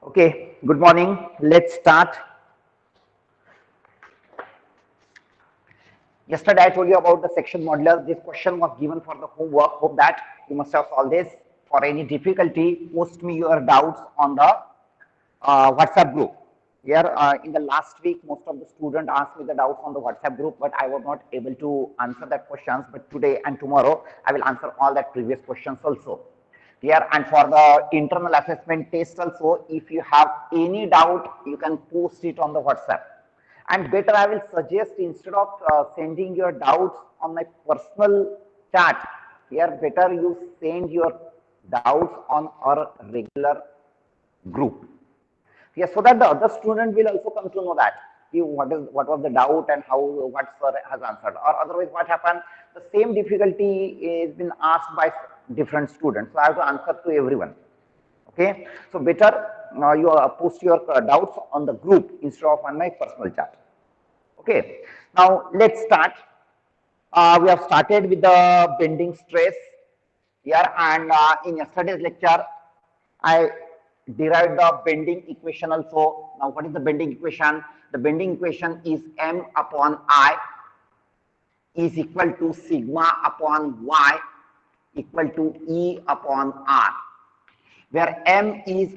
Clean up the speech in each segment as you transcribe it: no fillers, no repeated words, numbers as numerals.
Okay, good morning. Let's start. Yesterday I told you about the section modular. This question was given for the homework. Hope that you must have solved this. For any difficulty, post me your doubts on the WhatsApp group. Here in the last week, most of the students asked me the doubts on the WhatsApp group, but I was not able to answer that questions. But today and tomorrow, I will answer all that previous questions also. Here and for the internal assessment test also, if you have any doubt, you can post it on the WhatsApp. And better, I will suggest instead of sending your doubts on my personal chat, here better you send your doubts on our regular group. Yes, so that the other student will also come to know that what was the doubt and how what sir has answered. Or otherwise, what happened? The same difficulty is been asked by different students, so I have to answer to everyone. Okay, so better you post your doubts on the group instead of on my personal chat. Okay, now let's start. We have started with the bending stress here, and in yesterday's lecture, I derived the bending equation also. Now, what is the bending equation? The bending equation is M upon I is equal to sigma upon Y equal to E upon R, where M is,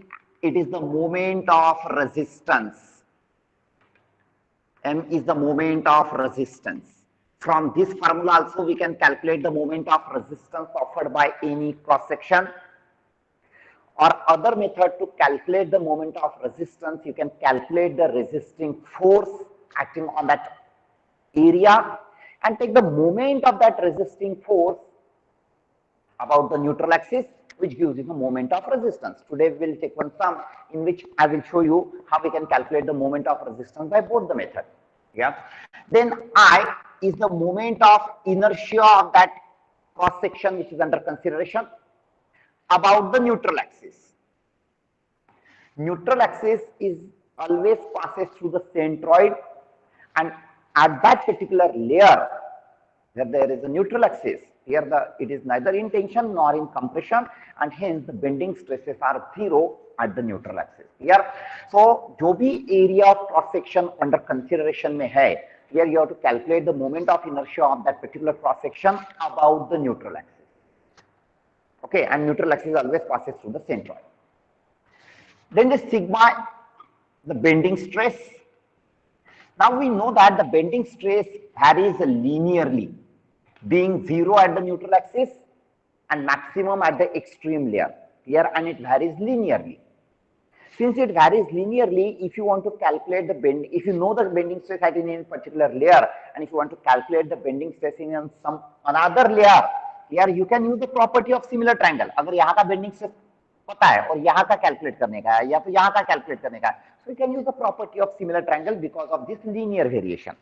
it is the moment of resistance. M is the moment of resistance. From this formula also we can calculate the moment of resistance offered by any cross section. Or other method to calculate the moment of resistance, you can calculate the resisting force acting on that area and take the moment of that resisting force about the neutral axis, which gives you the moment of resistance. Today we will take one sum in which I will show you how we can calculate the moment of resistance by both the method. Yeah. Then I is the moment of inertia of that cross section which is under consideration about the neutral axis. Neutral axis is always passes through the centroid, and at that particular layer where there is a neutral axis, here it is neither in tension nor in compression, and hence the bending stresses are zero at the neutral axis. Here, so जो भी area of cross section under consideration में है, here you have to calculate the moment of inertia of that particular cross section about the neutral axis. Okay, and neutral axis always passes through the centroid. Then the sigma, the bending stress. Now we know that the bending stress varies linearly, being zero at the neutral axis and maximum at the extreme layer. Here, and it varies linearly. Since it varies linearly, if you want to calculate the bend, if you know the bending stress at any particular layer, and if you want to calculate the bending stress in some another layer, here you can use the property of similar triangle. अगर यहाँ का bending stress पता है और यहाँ का calculate करने का है या फिर यहाँ का calculate करने का है, so you can use the property of similar triangle because of this linear variation.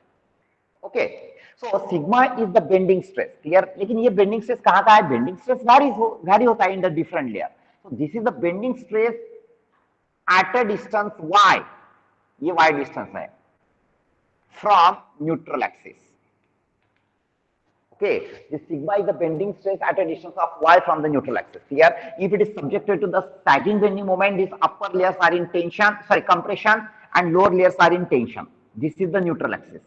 Okay, so sigma is the bending stress. Here, लेकिन ये bending stress कहाँ का है? Bending stress vary होता है in the different layer. So this is the bending stress at a distance y. ये y distance है from neutral axis. Okay, this sigma is the bending stress at a distance of y from the neutral axis. Here, if it is subjected to the sagging bending moment, these upper layers are in tension, compression, and lower layers are in tension. This is the neutral axis.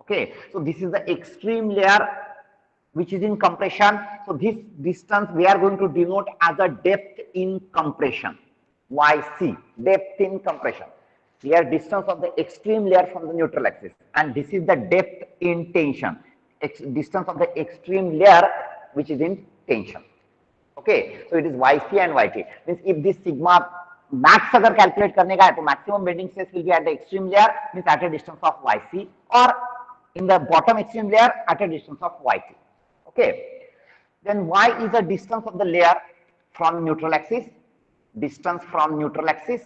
Okay, so this is the extreme layer which is in compression. So this distance we are going to denote as a depth in compression, YC, depth in compression. Here distance of the extreme layer from the neutral axis, and this is the depth in tension, distance of the extreme layer which is in tension. Okay, so it is YC and YT. Means if this sigma max अगर calculate करने का है तो maximum bending stress will be at the extreme layer, means at a distance of YC, or in the bottom extreme layer at a distance of YT. Okay, then Y is the distance of the layer from neutral axis, distance from neutral axis.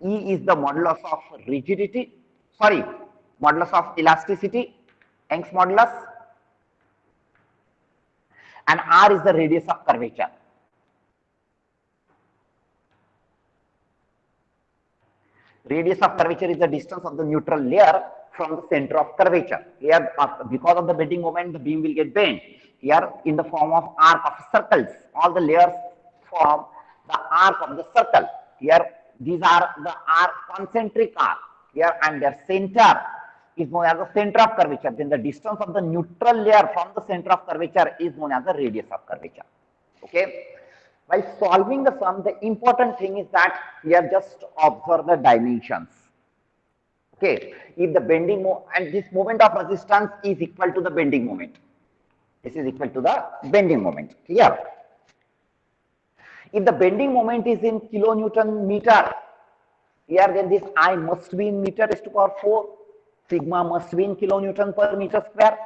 E is the modulus of rigidity, modulus of elasticity, Young's modulus, and R is the radius of curvature. Radius of curvature is the distance of the neutral layer from the center of curvature. Here, because of the bending moment, the beam will get bent. Here, in the form of arc of circles, all the layers form the arc of the circle. Here, these are the concentric arc here, and their center is known as the center of curvature. Then the distance of the neutral layer from the center of curvature is known as the radius of curvature. Okay. While solving the sum, the important thing is that we have just observed the dimensions. Okay. If the bending and this moment of resistance is equal to the bending moment. This is equal to the bending moment. Clear? If the bending moment is in kilonewton meter, here then this I must be in meter raised to power 4, sigma must be in kilonewton per meter square.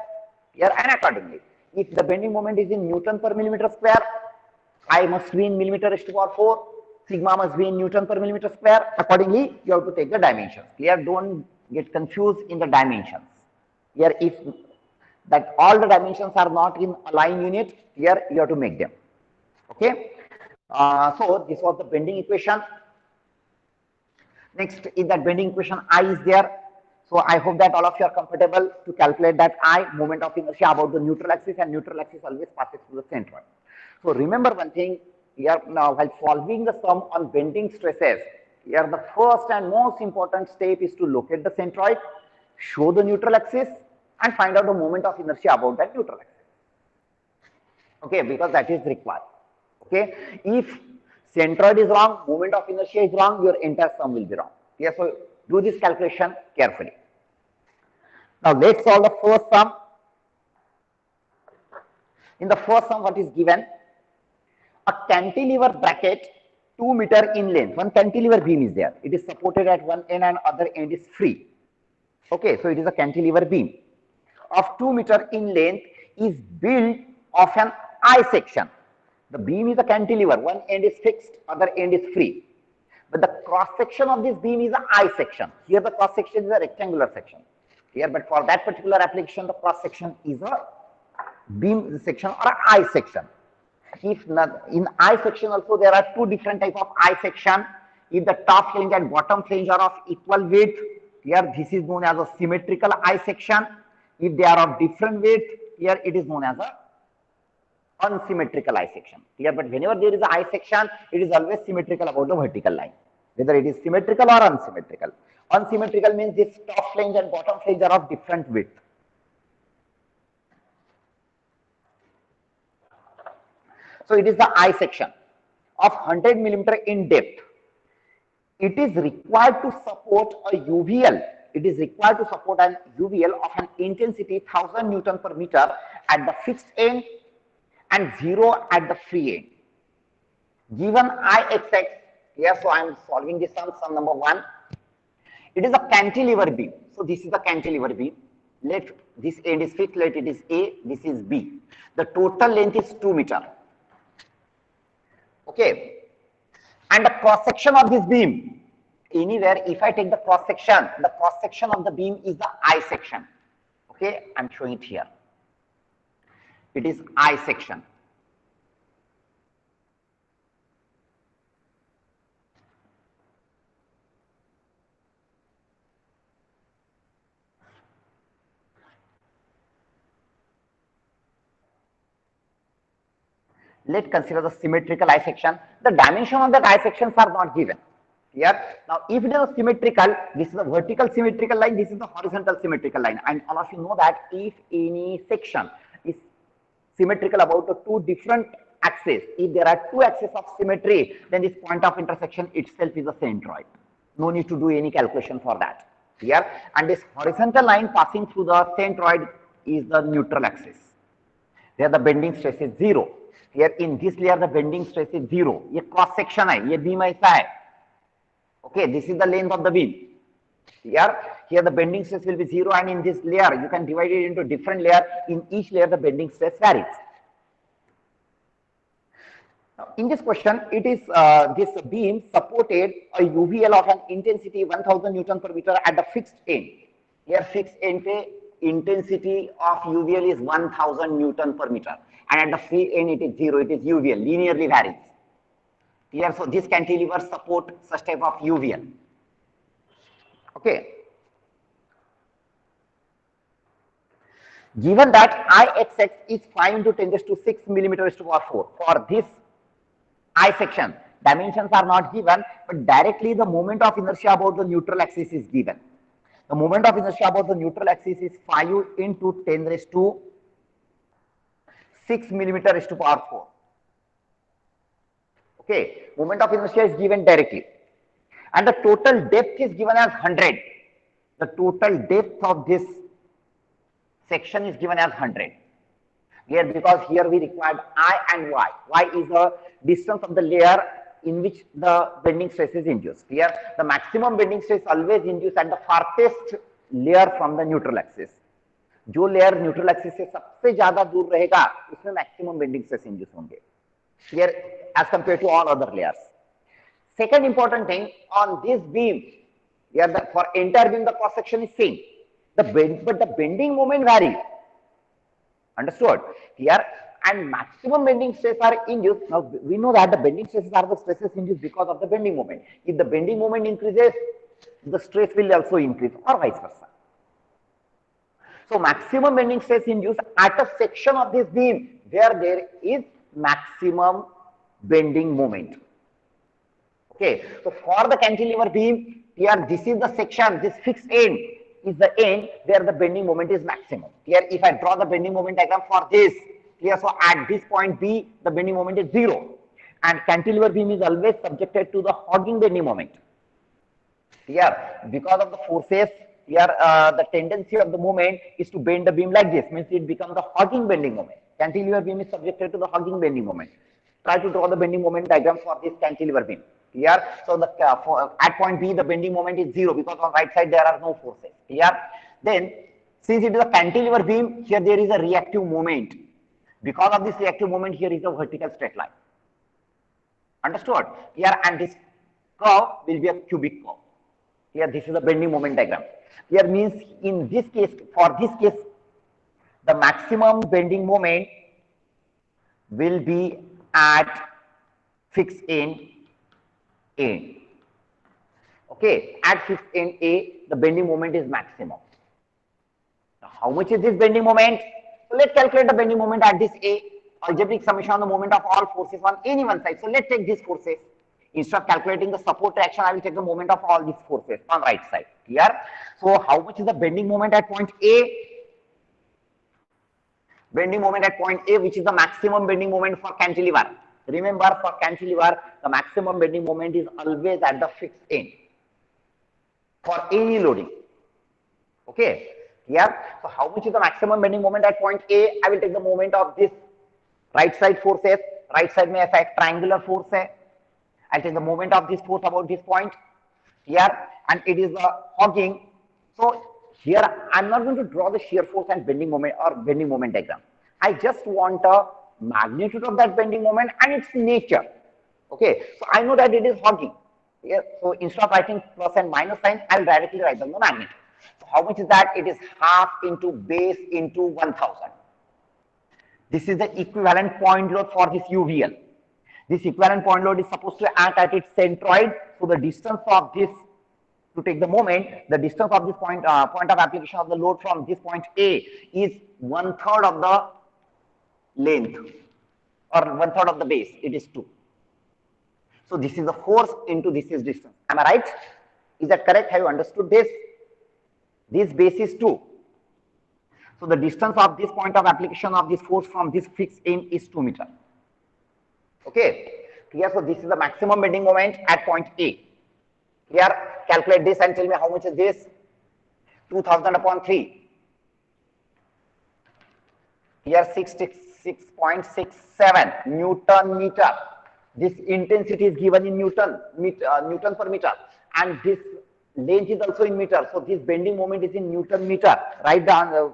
Here, and accordingly, if the bending moment is in newton per millimeter square, I must be in millimeter raised to power 4, sigma must be in newton per millimeter square. Accordingly, you have to take the dimensions. Here, don't get confused in the dimensions. Here, if that all the dimensions are not in a line unit, here you have to make them. Okay. So this was the bending equation. Next, in that bending equation, I is there. So I hope that all of you are comfortable to calculate that I, moment of inertia about the neutral axis, and neutral axis always passes through the centroid. So remember one thing here now, while solving the sum on bending stresses, here the first and most important step is to locate the centroid, show the neutral axis, and find out the moment of inertia about that neutral axis. Okay, because that is required. Okay, if centroid is wrong, moment of inertia is wrong, your entire sum will be wrong. Yes, so do this calculation carefully. Now let's solve the first sum. In the first sum, what is given? A cantilever bracket 2 meter in length. One cantilever beam is there. It is supported at one end and other end is free. Okay, so it is a cantilever beam of 2 meter in length is built of an I section. The beam is a cantilever, one end is fixed, other end is free. But the cross section of this beam is an I section. Here the cross section is a rectangular section. Here, but for that particular application, the cross section is a beam section or an I section. If not, in I section also there are two different type of I section. If the top flange and bottom flange are of equal width, here this is known as a symmetrical I section. If they are of different width, here it is known as a unsymmetrical I section. Here, but whenever there is a I section, it is always symmetrical about the vertical line, whether it is symmetrical or unsymmetrical. Unsymmetrical means this top flange and bottom flange are of different width. So it is the I section of 100 millimeter in depth. It is required to support a UVL. It is required to support an UVL of an intensity 1000 Newton per meter at the fixed end and 0 at the free end. Given Ixx, here, so I am solving this sum number 1. It is a cantilever beam. So this is the cantilever beam. Let this end is fixed, let it is A, this is B. The total length is 2 meter. Okay. And the cross section of this beam, anywhere, if I take the cross section of the beam is the I section. Okay, I'm showing it here. It is I section. Let's consider the symmetrical I section. The dimension of that I sections are not given. Here, now if it is a symmetrical, this is a vertical symmetrical line, this is the horizontal symmetrical line, and all of you know that if any section is symmetrical about the two different axes, if there are two axes of symmetry, then this point of intersection itself is a centroid. No need to do any calculation for that. Here, and this horizontal line passing through the centroid is the neutral axis. There the bending stress is 0. Here in this layer the bending stress is 0. ये cross section है, ये beam ऐसा है. Okay, this is the length of the beam. Here the bending stress will be 0, and in this layer you can divide it into different layer. In each layer the bending stress varies. Now, in this question, it is this beam supported a UVL of an intensity 1000 Newton per meter at the fixed end. Here fixed end पे intensity of UVL is 1000 Newton per meter, and at the free end it is 0. It is UVL, linearly varies. Here, so this cantilever support such type of UVL. Okay. Given that Ixx is 5 into 10 to 6 millimeters to power 4 for this I section, Dimensions are not given, but directly the moment of inertia about the neutral axis is given. The moment of inertia about the neutral axis is 5 into 10 raised to 6 millimeter raised to power 4. Okay, moment of inertia is given directly. And the total depth is given as 100. The total depth of this section is given as 100. Here, because here we required I and Y. Y is the distance of the layer in which the bending stress is induced. Here, the maximum bending stress always induced at the farthest layer from the neutral axis. जो layer neutral axis से सबसे ज्यादा दूर रहेगा उसमें maximum bending stress induce होंगे, here as compared to all other layers. Second important thing on this beam, here for entire beam the cross section is same, but the bending moment varies. Understood? Here, and maximum bending stress are induced. Now we know that the bending stresses are the stresses induced because of the bending moment. If the bending moment increases, the stress will also increase, or vice versa. So maximum bending stress induced at a section of this beam where there is maximum bending moment. Okay, so for the cantilever beam, here this is the section, this fixed end is the end where the bending moment is maximum. Here, if I draw the bending moment diagram for this, here, so at this point B, the bending moment is 0, and cantilever beam is always subjected to the hogging bending moment. Here, because of the forces, here the tendency of the moment is to bend the beam like this, means it becomes the hogging bending moment. Cantilever beam is subjected to the hogging bending moment. Try to draw the bending moment diagram for this cantilever beam. Here, so the at point B the bending moment is 0 because on right side there are no forces. Here, then since it is a cantilever beam, here there is a reactive moment. Because of this reactive moment, here is a vertical straight line. Understood? Here, and this curve will be a cubic curve. Here, this is the bending moment diagram. Here means in this case, for this case, the maximum bending moment will be at fixed end A. Okay, at fixed end A, the bending moment is maximum. Now, how much is this bending moment? So let's calculate the bending moment at this A. Algebraic summation of the moment of all forces on any one side. So let's take these forces. Instead of calculating the support reaction, I will take the moment of all these forces on right side. Clear? So how much is the bending moment at point A? Bending moment at point A, which is the maximum bending moment for cantilever. Remember, for cantilever, the maximum bending moment is always at the fixed end for any loading. Okay, here. So how much is the maximum bending moment at point A? I will take the moment of this right side forces. Right side may affect triangular force. I'll take the moment of this force about this point here, and it is the hogging. So here I'm not going to draw the shear force and bending moment or bending moment diagram. I just want a magnitude of that bending moment and its nature. Okay, so I know that it is hogging. Here, so instead of writing plus and minus sign, I'll directly write down the magnitude. So how much is that? It is half into base into 1000. This is the equivalent point load for this UVL. This equivalent point load is supposed to act at its centroid. So the distance of this, to take the moment, the distance of this point of application of the load from this point A is 1/3 of the length or 1/3 of the base. It is 2. So this is the force into this is distance. Am I right? Is that correct? Have you understood this? This base is 2. So the distance of this point of application of this force from this fixed end is 2 meters. Okay, clear? So this is the maximum bending moment at point A. Here, calculate this and tell me how much is this? 2000 upon 3. Here 66.67 Newton meter. This intensity is given in Newton per meter, and this length is also in meter. So this bending moment is in Newton meter. Write down the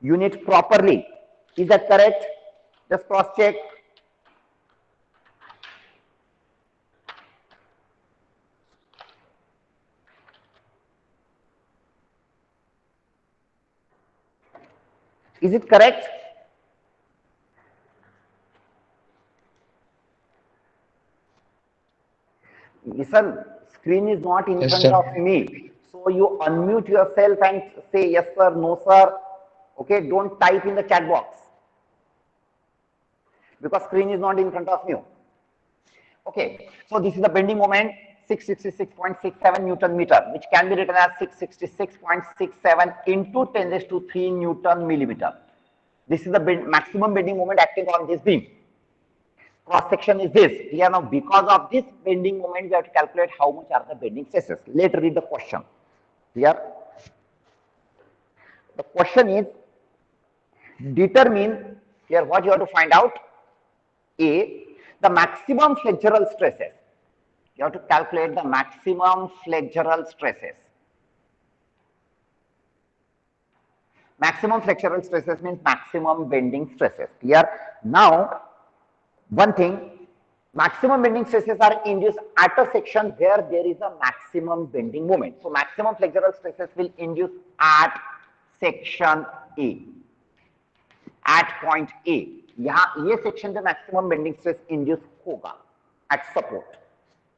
unit properly. Is that correct? Just cross check. Is it correct? Listen, screen is not in front of me. So you unmute yourself and say yes sir, no sir. Okay, don't type in the chat box because screen is not in front of you. Okay, so this is the bending moment 666.67 Newton meter, which can be written as 666.67 into 10 raised to 3 Newton millimeter. This is the maximum bending moment acting on this beam. Cross section is this. Here now, because of this bending moment, we have to calculate how much are the bending stresses. Let's read the question. Here, the question is determine, here what you have to find out. A, the maximum flexural stresses. You have to calculate the maximum flexural stresses. Maximum flexural stresses means maximum bending stresses. Here, now, one thing, maximum bending stresses are induced at a section where there is a maximum bending moment. So, maximum flexural stresses will induce at section A, at point A. यहाँ ये section पे maximum bending stress induce होगा eight support.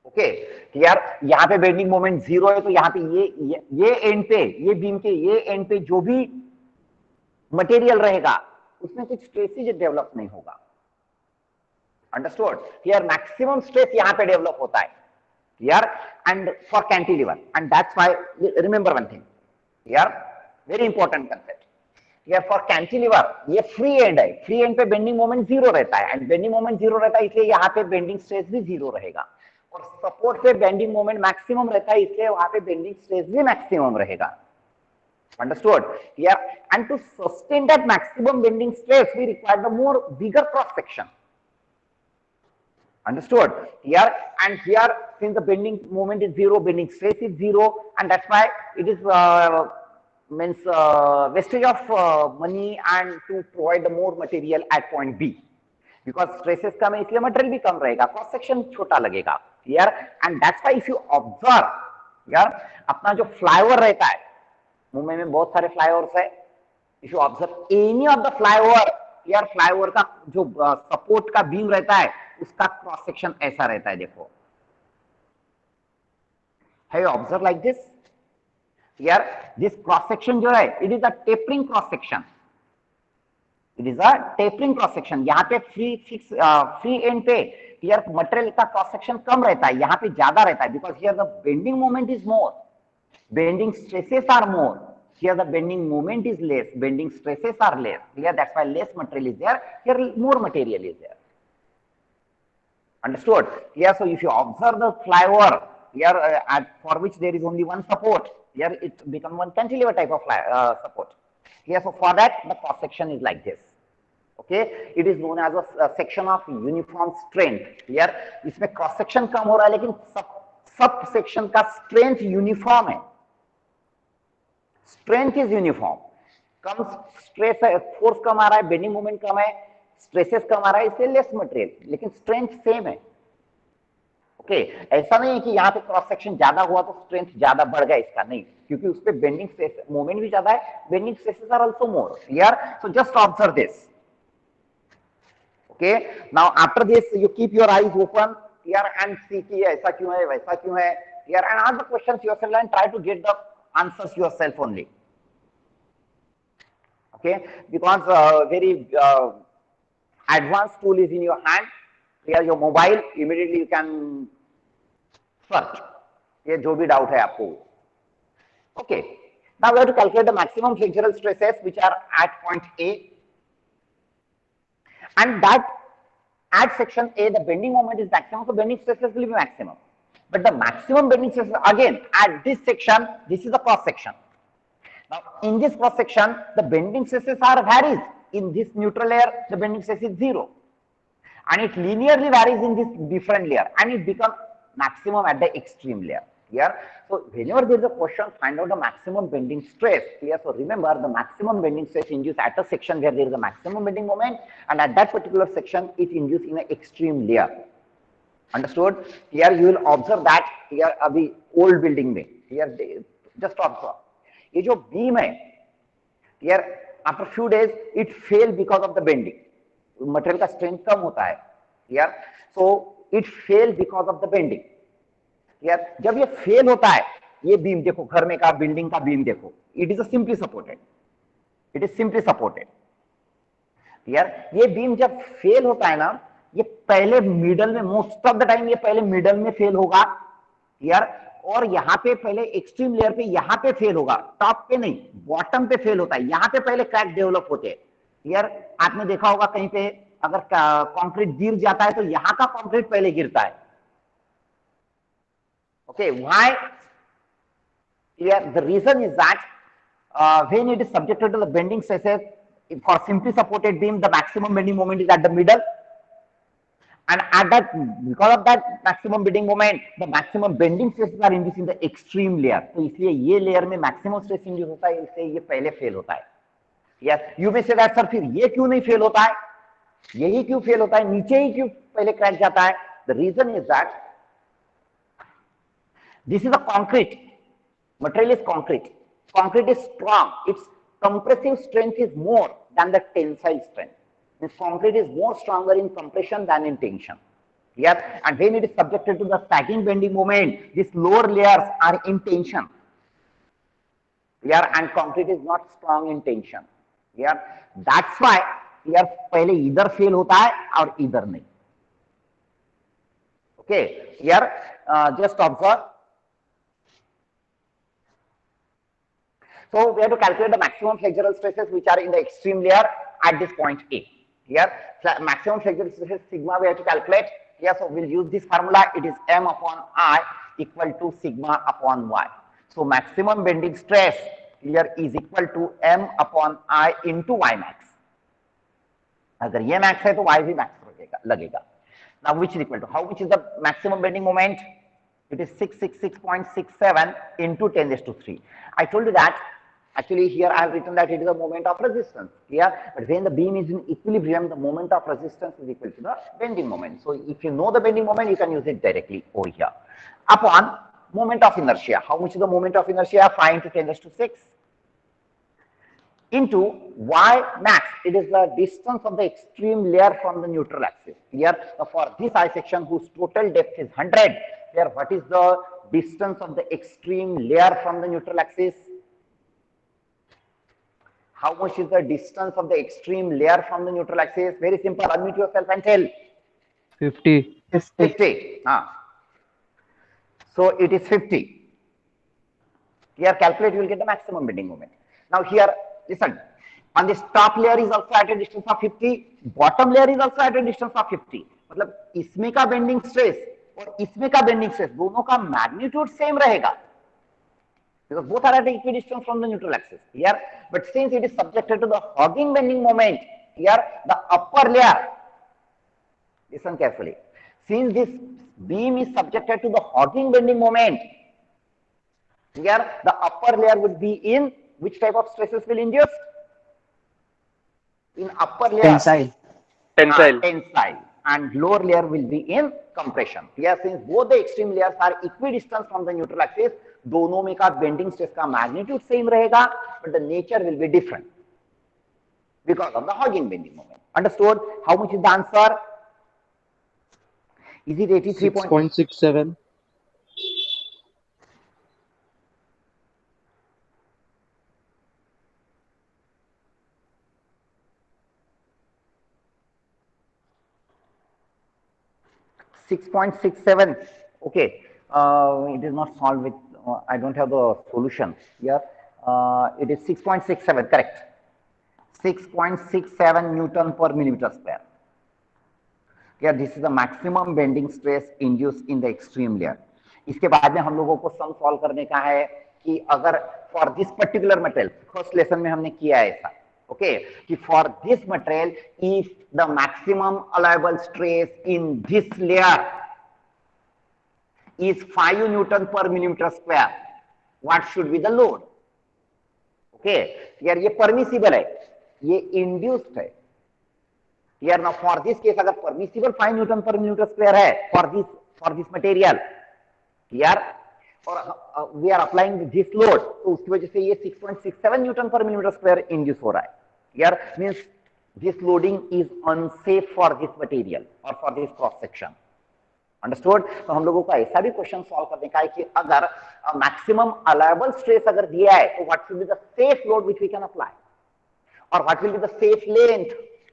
Okay, यार यहाँ पे bending moment 0 है, तो यहाँ पे ये एंड पे, ये बीम के ये एंड पे जो भी मटेरियल रहेगा उसमें कुछ स्ट्रेस डेवलप नहीं होगा. अंडरस्टूड? हियर मैक्सिमम स्ट्रेस यहाँ पे डेवलप होता है यार, and for cantilever, and that's why remember one thing यार, वेरी इंपॉर्टेंट कंसेप्ट. या फॉर कैंटिलीवर ये फ्री एंड है, फ्री एंड पे बेंडिंग मोमेंट 0 रहता है, एंड बेंडिंग मोमेंट 0 रहता है इसलिए यहाँ पे बेंडिंग स्ट्रेस भी 0 रहेगा. और सपोर्ट पे बेंडिंग मोमेंट मैक्सिमम रहता है इसलिए वहां पे बेंडिंग स्ट्रेस भी मैक्सिमम रहेगा. अंडरस्टूड? या and to sustain that maximum bending stress we require the more bigger cross section. Understood? Here and here, since the bending moment is 0, bending stress is 0, and that's why it is means wastage of money and to provide the more material at point B, because stresses कम है इसलिए material भी कम रहेगा, cross section छोटा लगेगा. Here and that's why if you observe यार, अपना जो flyover रहता है, मुंबई में बहुत सारे flyovers है, if you observe any of the flyover, यार फ्लाईओवर का जो सपोर्ट का बीम रहता है उसका क्रॉस सेक्शन ऐसा रहता है. देखो, have you observe like this? यार दिस क्रॉस सेक्शन जो है, it is a tapering cross section. It is a tapering cross section. यहाँ पे फ्री एंड पे यार मटेरियल का क्रॉस सेक्शन कम रहता है, यहाँ पे ज्यादा रहता है, because here the bending moment is more, bending stresses are more. Here the bending moment is less, bending stresses are less. Here that's why less material is there. Here more material is there. Understood? Here, so if you observe the flyover, here for which there is only one support, here it becomes one cantilever type of support. Here, so for that the cross section is like this. Okay, it is known as a section of uniform strength. Here, इसमें cross section कम हो रहा है लेकिन सब section का strength uniform है. Strength is uniform. Come stress है, force कम आ रहा है, बेंडिंग मोमेंट कम है, स्ट्रेसेस कम आ रहा है, इसलिए लेस मटेरियल, लेकिन स्ट्रेंथ सेम है. ओके, ऐसा नहीं है कि यहाँ पे क्रॉस सेक्शन ज्यादा हुआ तो स्ट्रेंथ ज्यादा बढ़ गया, इसका नहीं, क्योंकि उस पे बेंडिंग स्ट्रेस मोमेंट भी ज्यादा है, bending stresses are also more. यार so just observe this. Okay, now after this you keep your eyes open यार एंड सी कि ऐसा क्यों है, वैसा क्यों है यार, and ask the questions yourself and try to get the answers yourself only. Okay, because very advanced tool is in your hand. Here your mobile, immediately you can search. ये जो भी doubt है आपको. Okay, now we have to calculate the maximum flexural stresses which are at point A, and that at section A the bending moment is maximum, so bending stresses will be maximum. But the maximum bending stress again at this section, this is the cross section. Now in this cross section, the bending stresses are varies. In this neutral layer, the bending stress is 0, and it linearly varies in this different layer, and it becomes maximum at the extreme layer. Here, so whenever there is a question, find out the maximum bending stress. Here, so remember the maximum bending stress induced at a section where there is a maximum bending moment, and at that particular section, it induced in an extreme layer. Understood? Here you will observe that here अभी old building में here just observe ये जो beam है here after few days it fail because of the bending. material का strength कम होता है here, so it fail because of the bending. here जब ये fail होता है, ये beam देखो, घर में का building का beam देखो, it is a simply supported, it is simply supported. here ये beam जब fail होता है ना, ये पहले मिडल में, मोस्ट ऑफ द टाइम ये पहले मिडल में फेल होगा यार, और यहाँ पे पहले एक्सट्रीम लेयर पे यहाँ पे फेल होगा, टॉप पे नहीं, बॉटम पे फेल होता है, यहाँ पे पहले क्रैक डेवलप होते हैं यार। आपने देखा होगा कहीं पे अगर कंक्रीट गिर जाता है तो यहाँ का कंक्रीट पहले गिरता है। Okay, why? The reason is that when it is subjected to the bending stresses, for simply supported beam, the maximum bending moment is at the middle, and at that, because of that maximum bending moment, the maximum bending stresses are induced in the extreme layer. तो इसलिए ये layer में maximum stress induce होता है, इसलिए ये पहले fail होता है। Yes, you may say that sir, फिर ये क्यों नहीं फेल होता है, यही क्यों फेल होता है, नीचे ही क्यों पहले क्रैक जाता है? The reason is that this is a concrete. Material is concrete. Concrete is strong. Its compressive strength is more than the tensile strength. This concrete is more stronger in compression than in tension. Yes, and when it is subjected to the sagging bending moment, these lower layers are in tension. Yeah, and concrete is not strong in tension. Yeah, that's why यार पहले इधर fail होता है और इधर नहीं। Okay, यार just observe. So we have to calculate the maximum flexural stresses which are in the extreme layer at this point A. Here, maximum flexural stresses sigma we have to calculate. Here, so we'll use this formula. It is M upon I equal to sigma upon Y. So maximum bending stress here is equal to M upon I into Y max. अगर ये max है तो Y भी max लगेगा. Now which is equal to, how much is the maximum bending moment? It is 666.67 into 10 raised to 3. I told you that. Actually, here I have written that it is a moment of resistance. Yeah, but when the beam is in equilibrium, the moment of resistance is equal to the bending moment. So if you know the bending moment, you can use it directly over here. Upon moment of inertia, how much is the moment of inertia? 5 into 10 raised to 6 into Y max. It is the distance of the extreme layer from the neutral axis. Here, for this I section whose total depth is 100, here what is the distance of the extreme layer from the neutral axis? How much is the distance of the extreme layer from the neutral axis? Very simple. Unmute yourself and tell. 50. 50. So it is 50. Here calculate, you will get the maximum bending moment. Now here, listen. On this top layer is also at a distance of 50. Bottom layer is also at a distance of 50. मतलब इसमें का bending stress और इसमें का bending stress दोनों का magnitude same रहेगा. Because both are at equidistance from the neutral axis here, but since it is subjected to the hogging bending moment, here the upper layer, listen carefully, since this beam is subjected to the hogging bending moment, here the upper layer would be in which type of stresses will induce? In upper layer, Tensile. Tensile, and lower layer will be in compression. Here, since both the extreme layers are equidistant from the neutral axis, दोनों में का bending stress का magnitude same रहेगा, but the nature will be different because of the hogging bending moment. Understood? How much is the answer? Is it 83.67? 6.67. Okay, it is not solved with, I don't have the solution here. It is 6.67, correct. 6.67 Newton per millimeter square. Yeah, this is the maximum bending stress induced in the extreme layer. इसके बाद में हम लोगों को sum solve करने का है कि अगर for this particular material, first lesson में हमने किया है ऐसा, ओके, कि for this material if the maximum allowable stress in this layer is 5 Newton per millimeter square, what should be the load? Okay, यार ये परमिसिबल है, ये इंड्यूस्ड है यार. now for this case अगर permissible 5 Newton per millimeter square है for this material यार, और we are applying this load, तो उसकी वजह से ये 6.67 Newton per millimeter square induce हो रहा है यार. means this loading is unsafe for this material or for this cross section. Understood? तो हम लोगों को ऐसा भी क्वेश्चन सॉल्व करने का है कि अगर मैक्सिमम अलाउएबल स्ट्रेस अगर दिया है तो what should be the safe load which we can apply, और what will be the safe length,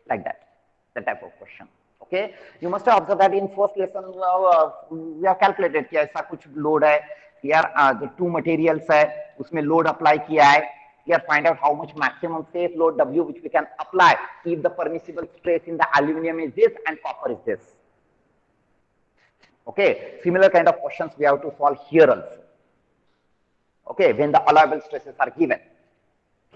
like that type of question. Okay, you must have observed that in first lesson we have calculated कि ऐसा कुछ load है यार, the two materials है उसमें load apply किया है here, find out how much maximum safe load W which we can apply if the permissible stress in the aluminum is this and copper is this. Okay, similar kind of questions we have to solve here also. Okay, when the allowable stresses are given.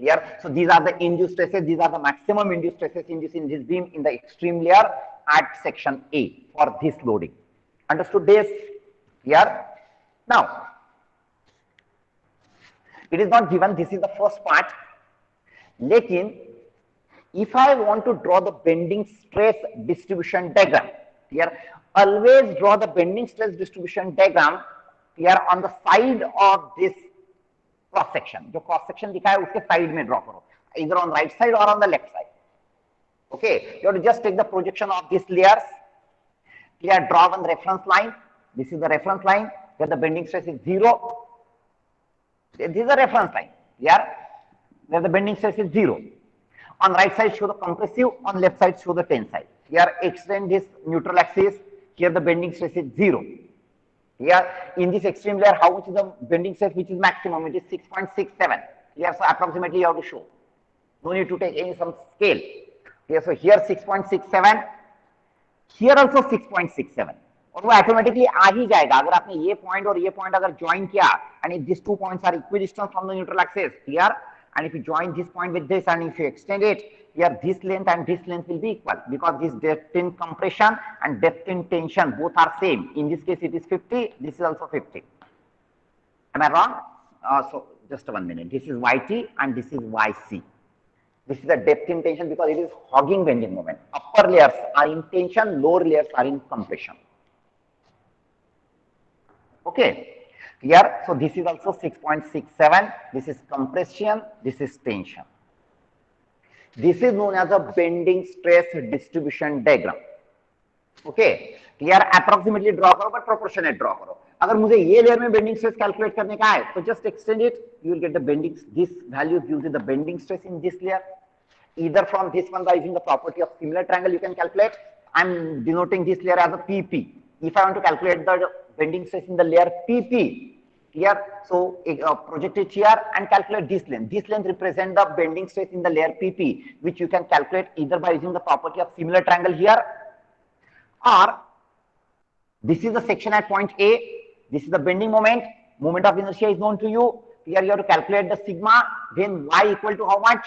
Here, so these are the induced stresses, these are the maximum induced stresses in this beam in the extreme layer at section A for this loading. Understood this? Here, now it is not given, this is the first part. Lekin, if I want to draw the bending stress distribution diagram, here always draw the bending stress distribution diagram here on the side of this cross section. जो cross section दिखा है उसके side में draw करो, either on right side or on the left side. Okay, you have to just take the projection of these layers. Here, draw one reference line. This is the reference line where the bending stress is 0. This is a reference line here where the bending stress is 0. On right side show the compressive, on left side show the tensile. Here extend this neutral axis, here the bending stress is 0. Here in this extreme layer, how much is the bending stress which is maximum? It is 6.67. Here, so approximately you have to show. No need to take any some scale. Here, so here 6.67, here also 6.67. और वो automatically आ ही जाएगा अगर आपने ये point और ये point अगर join किया and if these 2 points are equidistant from the neutral axis here, and if you join this point with this and if you extend it here, this length and this length will be equal because this depth in compression and depth in tension both are same. In this case it is 50, this is also 50. Am I wrong? So just 1 minute. This is YT and this is YC. This is the depth in tension because it is hogging bending moment. Upper layers are in tension, lower layers are in compression. Okay, here, so this is also 6.67, this is compression, this is tension. This is known as a bending stress distribution diagram. Okay, here approximately draw करो but proportionate draw करो. अगर मुझे ये layer में bending stress calculate करने का है, तो just extend it, you will get the bending, this value gives you the bending stress in this layer. Either from this one by using the property of similar triangle you can calculate. I am denoting this layer as a PP. If I want to calculate the bending stress in the layer PP here, so project it here and calculate this length. This length represents the bending stress in the layer PP, which you can calculate either by using the property of similar triangle here, or this is the section at point A, this is the bending moment, moment of inertia is known to you. Here you have to calculate the sigma, then y equal to how much?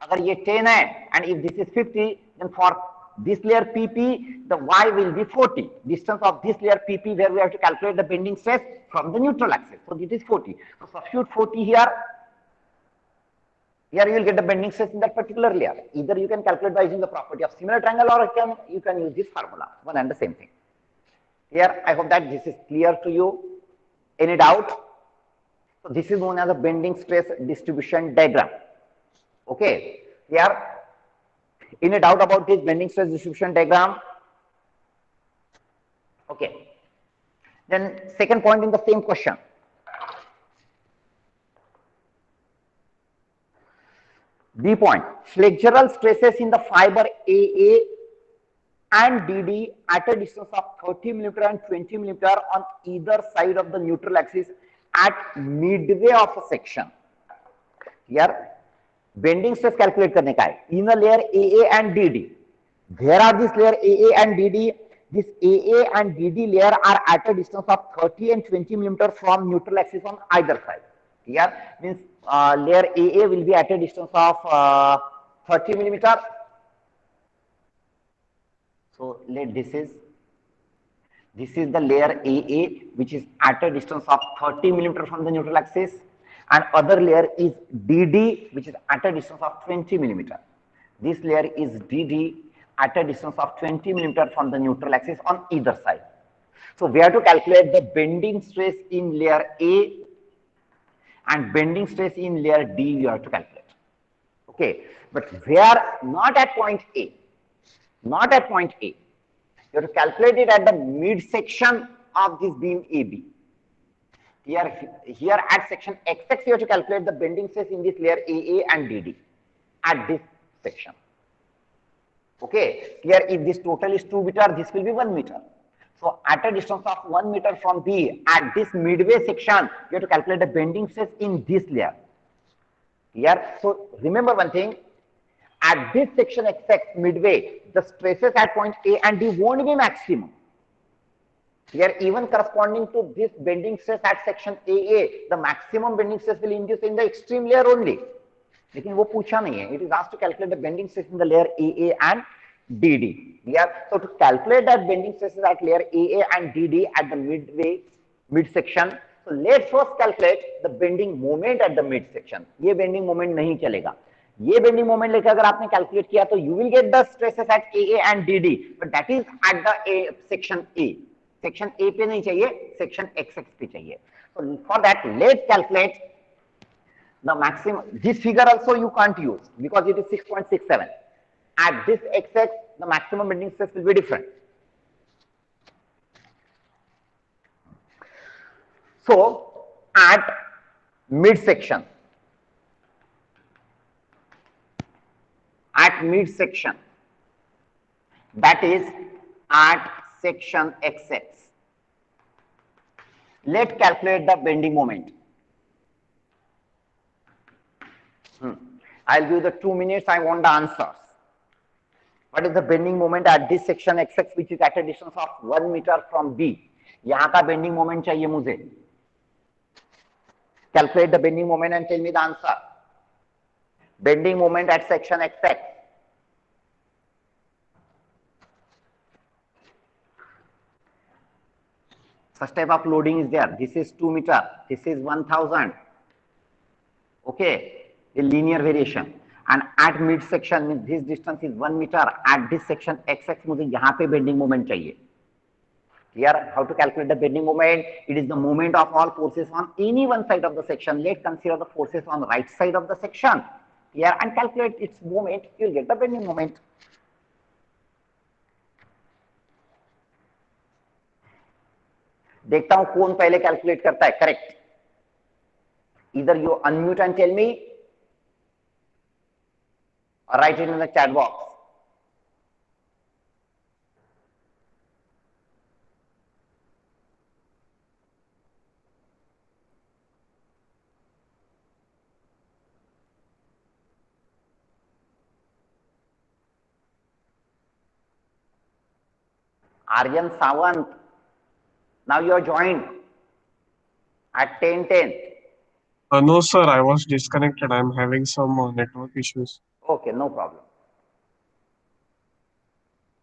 अगर ये 10 है and if this is 50, then for this layer PP, the y will be 40. Distance of this layer PP where we have to calculate the bending stress from the neutral axis. So this is 40. So substitute 40 here. Here you will get the bending stress in that particular layer. Either you can calculate by using the property of similar triangle or you can use this formula. One and the same thing. Here I hope that this is clear to you. Any doubt? So this is known as a bending stress distribution diagram. Okay. Here, any doubt about this bending stress distribution diagram? Okay. Then second point in the same question. B point, flexural stresses in the fiber AA and DD at a distance of 30 mm and 20 mm on either side of the neutral axis at midway of a section. Here, bending stress calculate करने का है in a layer AA and DD. Where are this layer AA and DD? This AA and DD layer are at a distance of 30 and 20 mm from neutral axis on either side. Here means layer AA will be at a distance of 30 mm. So let this is the layer AA which is at a distance of 30 mm from the neutral axis. And other layer is DD which is at a distance of 20 mm. This layer is DD at a distance of 20 mm from the neutral axis on either side. So we have to calculate the bending stress in layer A and bending stress in layer D you have to calculate. Okay, but where not at point A, not at point A. You have to calculate it at the midsection of this beam AB. Here at section XX, you have to calculate the bending stress in this layer AA and DD at this section. Okay, here if this total is 2 meter, this will be 1 meter. So at a distance of 1 meter from B, at this midway section, you have to calculate the bending stress in this layer. Here, so remember one thing, at this section XX midway, the stresses at point A and B won't be maximum. Here, even corresponding to this bending stress at section AA, the maximum bending stress will induce in the extreme layer only. लेकिन वो पूछा नहीं है. It is asked to calculate the bending stress in the layer AA and DD. Yeah. So to calculate that bending stresses at layer AA and DD at the midway, midsection. So let's first calculate the bending moment at the midsection. ये bending moment नहीं चलेगा. ये bending moment लेकर अगर आपने calculate किया तो you will get the stresses at AA and DD, but that is at the section A. Section A पे नहीं चाहिए, section XX पे चाहिए. So for that, let's calculate the maximum. This figure also you can't use because it is 6.67. At this XX, the maximum bending stress will be different. So at midsection, that is at section XX, let's calculate the bending moment. I'll give you the 2 minutes. I want the answers. What is the bending moment at this section XX, which is at a distance of 1 meter from B? यहाँ का bending moment चाहिए मुझे. Calculate the bending moment and tell me the answer. Bending moment at section XX. Such type of loading is there. This is 2 meter. This is 1000. Okay. A linear variation, and at midsection this distance is 1 meter. At this section XX मुझे यहाँ पे bending moment चाहिए. Here, how to calculate the bending moment? It is the moment of all forces on any one side of the section. Let's consider the forces on the right side of the section. Here, and calculate its moment. You'll get the bending moment. देखता हूँ कौन पहले calculate करता है. Correct. Either you unmute and tell me, or write it in the chat box. Aryan Sawant, now you are joined at 10:10. No, sir, I was disconnected. I'm having some network issues. Okay, no problem.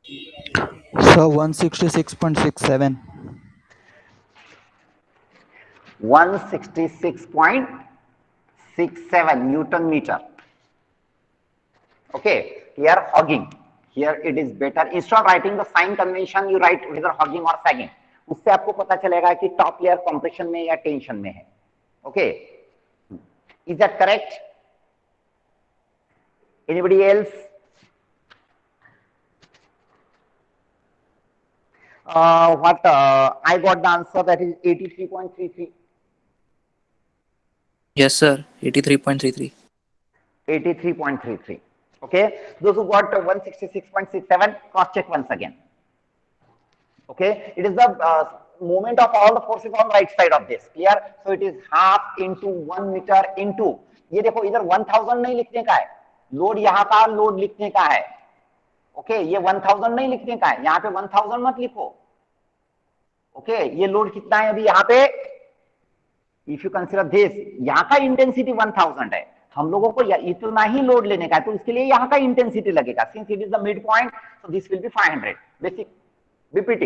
Sir, 166.67. 166.67 Newton meter. Okay, here hogging. Here it is better. Instead of writing the sign convention, you write whether hogging or sagging. उससे आपको पता चलेगा कि top layer compression में या tension में है. Okay, is that correct? Anybody else? I got the answer, that is 83.33. Yes, sir. 83.33. 83.33. Okay. Those who got 166.67, cross check once again. Okay. It is the moment of all the forces on right side of this. Clear? So it is half into 1 meter into. ये देखो इधर 1000 नहीं लिखने का है. Load यहाँ का load लिखने का है. ओके, ये 1000 नहीं लिखने का है. यहाँ पे 1000 मत लिखो. ओके, ये लोड कितना है अभी यहाँ पे? इफ यू कंसीडर दिस, यहाँ का इंटेंसिटी 1000 है. हम लोगों को इतना ही लोड लेने का है, तो उसके लिए यहाँ का इंटेंसिटी लगेगा. Since it is the mid point, so this will be 500. Basic BPT,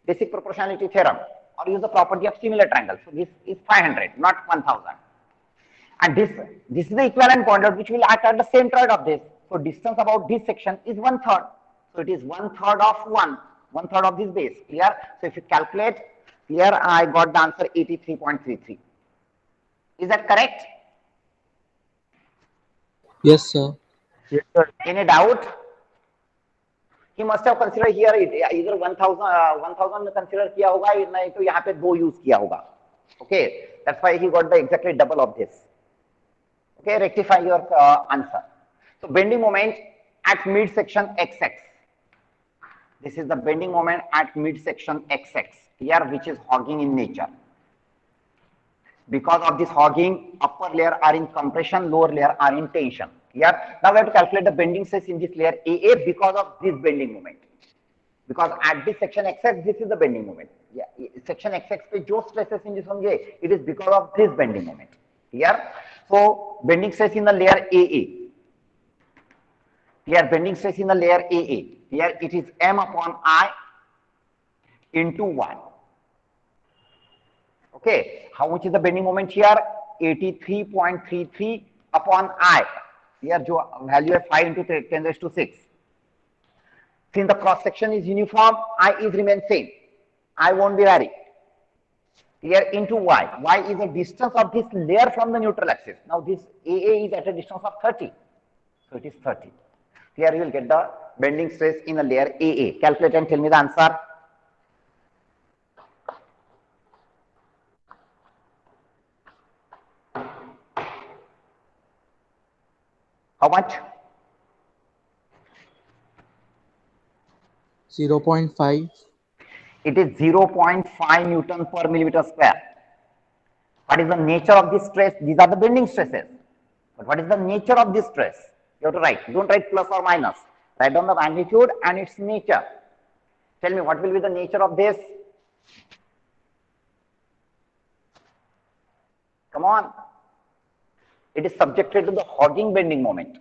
basic proportionality theorem, or use the property of similar triangle. So this is 500, not 1000. And this is the equivalent point which will act at the center of this. So distance about this section is 1/3. So it is 1/3 of 1/3 of this base. Clear? So if you calculate, here I got the answer 83.33. Is that correct? Yes, sir. Yes, sir. Any doubt? He must have considered here either 1000 consider किया होगा, नहीं तो यहाँ पे 2 use किया होगा. Okay, that's why he got the exactly double of this. Okay, rectify your answer. So bending moment at midsection XX. This is the bending moment at midsection XX here, which is hogging in nature. Because of this hogging, upper layer are in compression, lower layer are in tension. Here, now we have to calculate the bending stress in this layer AA because of this bending moment. Because at this section XX, this is the bending moment. Yeah, section XX पे जो stresses induce होंगे, it is because of this bending moment. Here, so bending stress in the layer AA. Here, bending stress in the layer AA. Here, it is M upon I into 1. Okay, how much is the bending moment here? 83.33 upon I. Here, जो value है 5 into 10 raised to 6. Since the cross section is uniform, I is remain same. I won't be vary. Here into Y. Y is the distance of this layer from the neutral axis. Now this AA is at a distance of 30. So it is 30. Here you will get the bending stress in the layer AA. Calculate and tell me the answer. How much? 0.5. It is 0.5 Newton per millimeter square. What is the nature of this stress? These are the bending stresses. But what is the nature of this stress? You have to write. Don't write plus or minus. Write down the magnitude and its nature. Tell me what will be the nature of this? Come on. It is subjected to the hogging bending moment.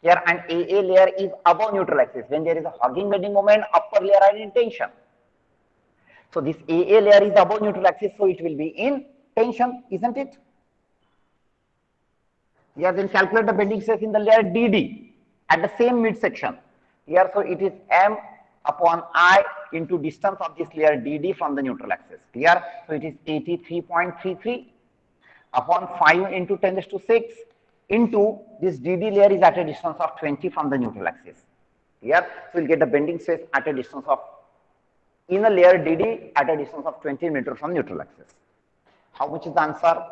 Here an AA layer is above neutral axis. When there is a hogging bending moment, upper layer are in tension. So this AA layer is above neutral axis, so it will be in tension, isn't it? Here then calculate the bending stress in the layer DD at the same midsection. Here, so it is M upon I into distance of this layer DD from the neutral axis. Here, so it is 83.33 upon 5 into 10 raised to 6 into this DD layer is at a distance of 20 from the neutral axis. Here, so we'll get the bending stress at a distance of in a layer DD at a distance of 20 meters from neutral axis. How much is the answer?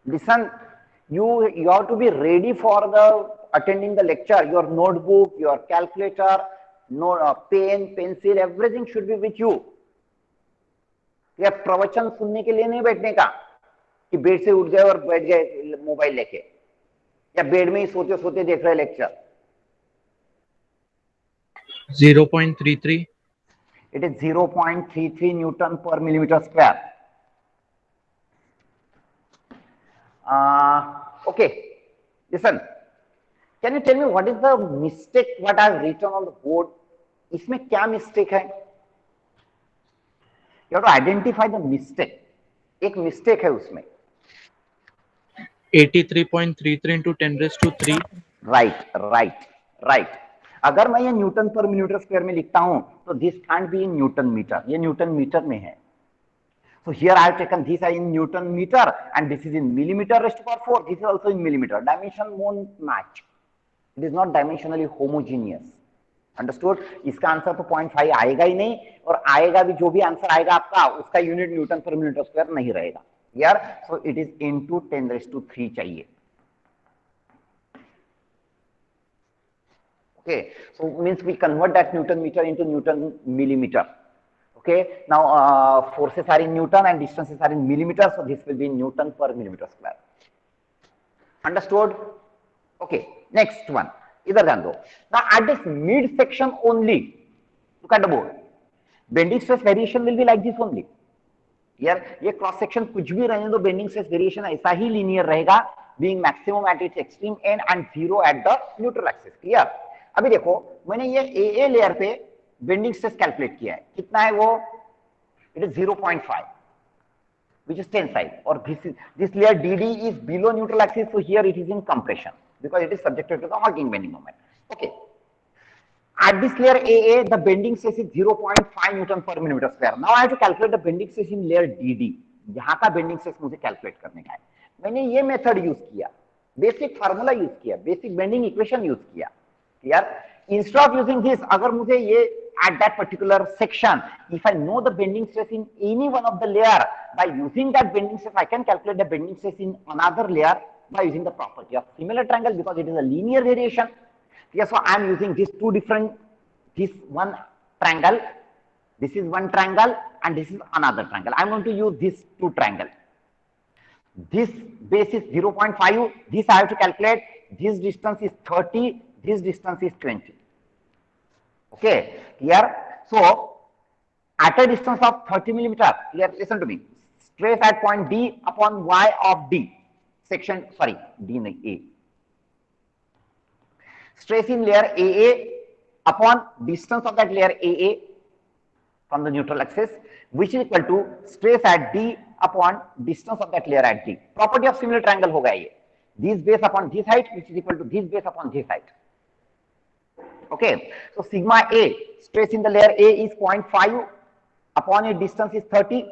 Listen, you have to be ready for the attending the lecture. Your notebook, your calculator, pen, pencil, everything should be with you. या प्रवचन सुनने के लिए नहीं बैठने का कि bed से उठ गए और बैठ गए मोबाइल लेके या बेड में ही सोते सोते देख रहे lecture. 0.33. It is 0.33 Newton per millimeter square. Okay, listen. Can you tell me what is the mistake what I have written on the board? इसमें क्या mistake है? You have to identify the mistake. एक mistake है उसमें. 83.33 into 10 raised to 3. Right. अगर मैं ये Newton पर मिलीमीटर स्क्वायर में लिखता हूं तो this can't be in newton metre. ये न्यूटन मीटर में है. So here I have taken this in Newton meter and this is in millimeter raised to power 4. This is also in millimeter. Dimension won't match. It is not dimensionally homogeneous. Understood? इसका answer तो 0.5 आएगा ही नहीं और आएगा भी जो भी answer आएगा आपका उसका यूनिट न्यूटन पर मिलीमीटर स्क्वायर नहीं रहेगा. यार, so it is into 10 raised to 3 चाहिए. Okay, so means we convert that Newton meter into Newton millimeter. Okay, now forces are in Newton and distances are in millimeters, so this will be Newton per millimeter square. Understood? Okay, next one. Either than though. Now at this mid section only, look at the board. Bending stress variation will be like this only. Here, ये cross section कुछ भी रहने दो, bending stress variation ऐसा ही linear रहेगा, being maximum at its extreme end and zero at the neutral axis. Clear? अभी देखो, मैंने ये AA layer पे बेंडिंग स्ट्रेस कैलकुलेट किया है. कितना है वो? It is 0.5 which is tensile, or this layer DD is below neutral axis, so here it is in compression because it is subjected to the hogging bending moment. Okay, at this layer AA the bending stress is 0.5 Newton per millimeter square. Now I have to calculate the bending stress in layer DD. यहाँ का bending stress मुझे calculate करने का है. मैंने ये method use किया. Basic formula use किया, बेसिक बेंडिंग इक्वेशन यूज किया. Clear? Instead of using this, अगर मुझे ये at that particular section, if I know the bending stress in any one of the layer, by using that bending stress I can calculate the bending stress in another layer by using the property of similar triangle, because it is a linear variation. Yes, so I am using these two different, this one triangle, this is one triangle and this is another triangle. I am going to use this two triangle. This base is 0.5, this I have to calculate, this distance is 30, this distance is 20. Okay, here, so at a distance of 30 millimeter, here, listen to me, stress at point D upon Y of D, section, sorry, D nahi, A. Stress in layer AA upon distance of that layer AA from the neutral axis, which is equal to stress at D upon distance of that layer at D. Property of similar triangle hoga ye. This base upon this height, which is equal to this base upon this height. Okay, so sigma A, stress in the layer A is 0.5 upon a distance is 30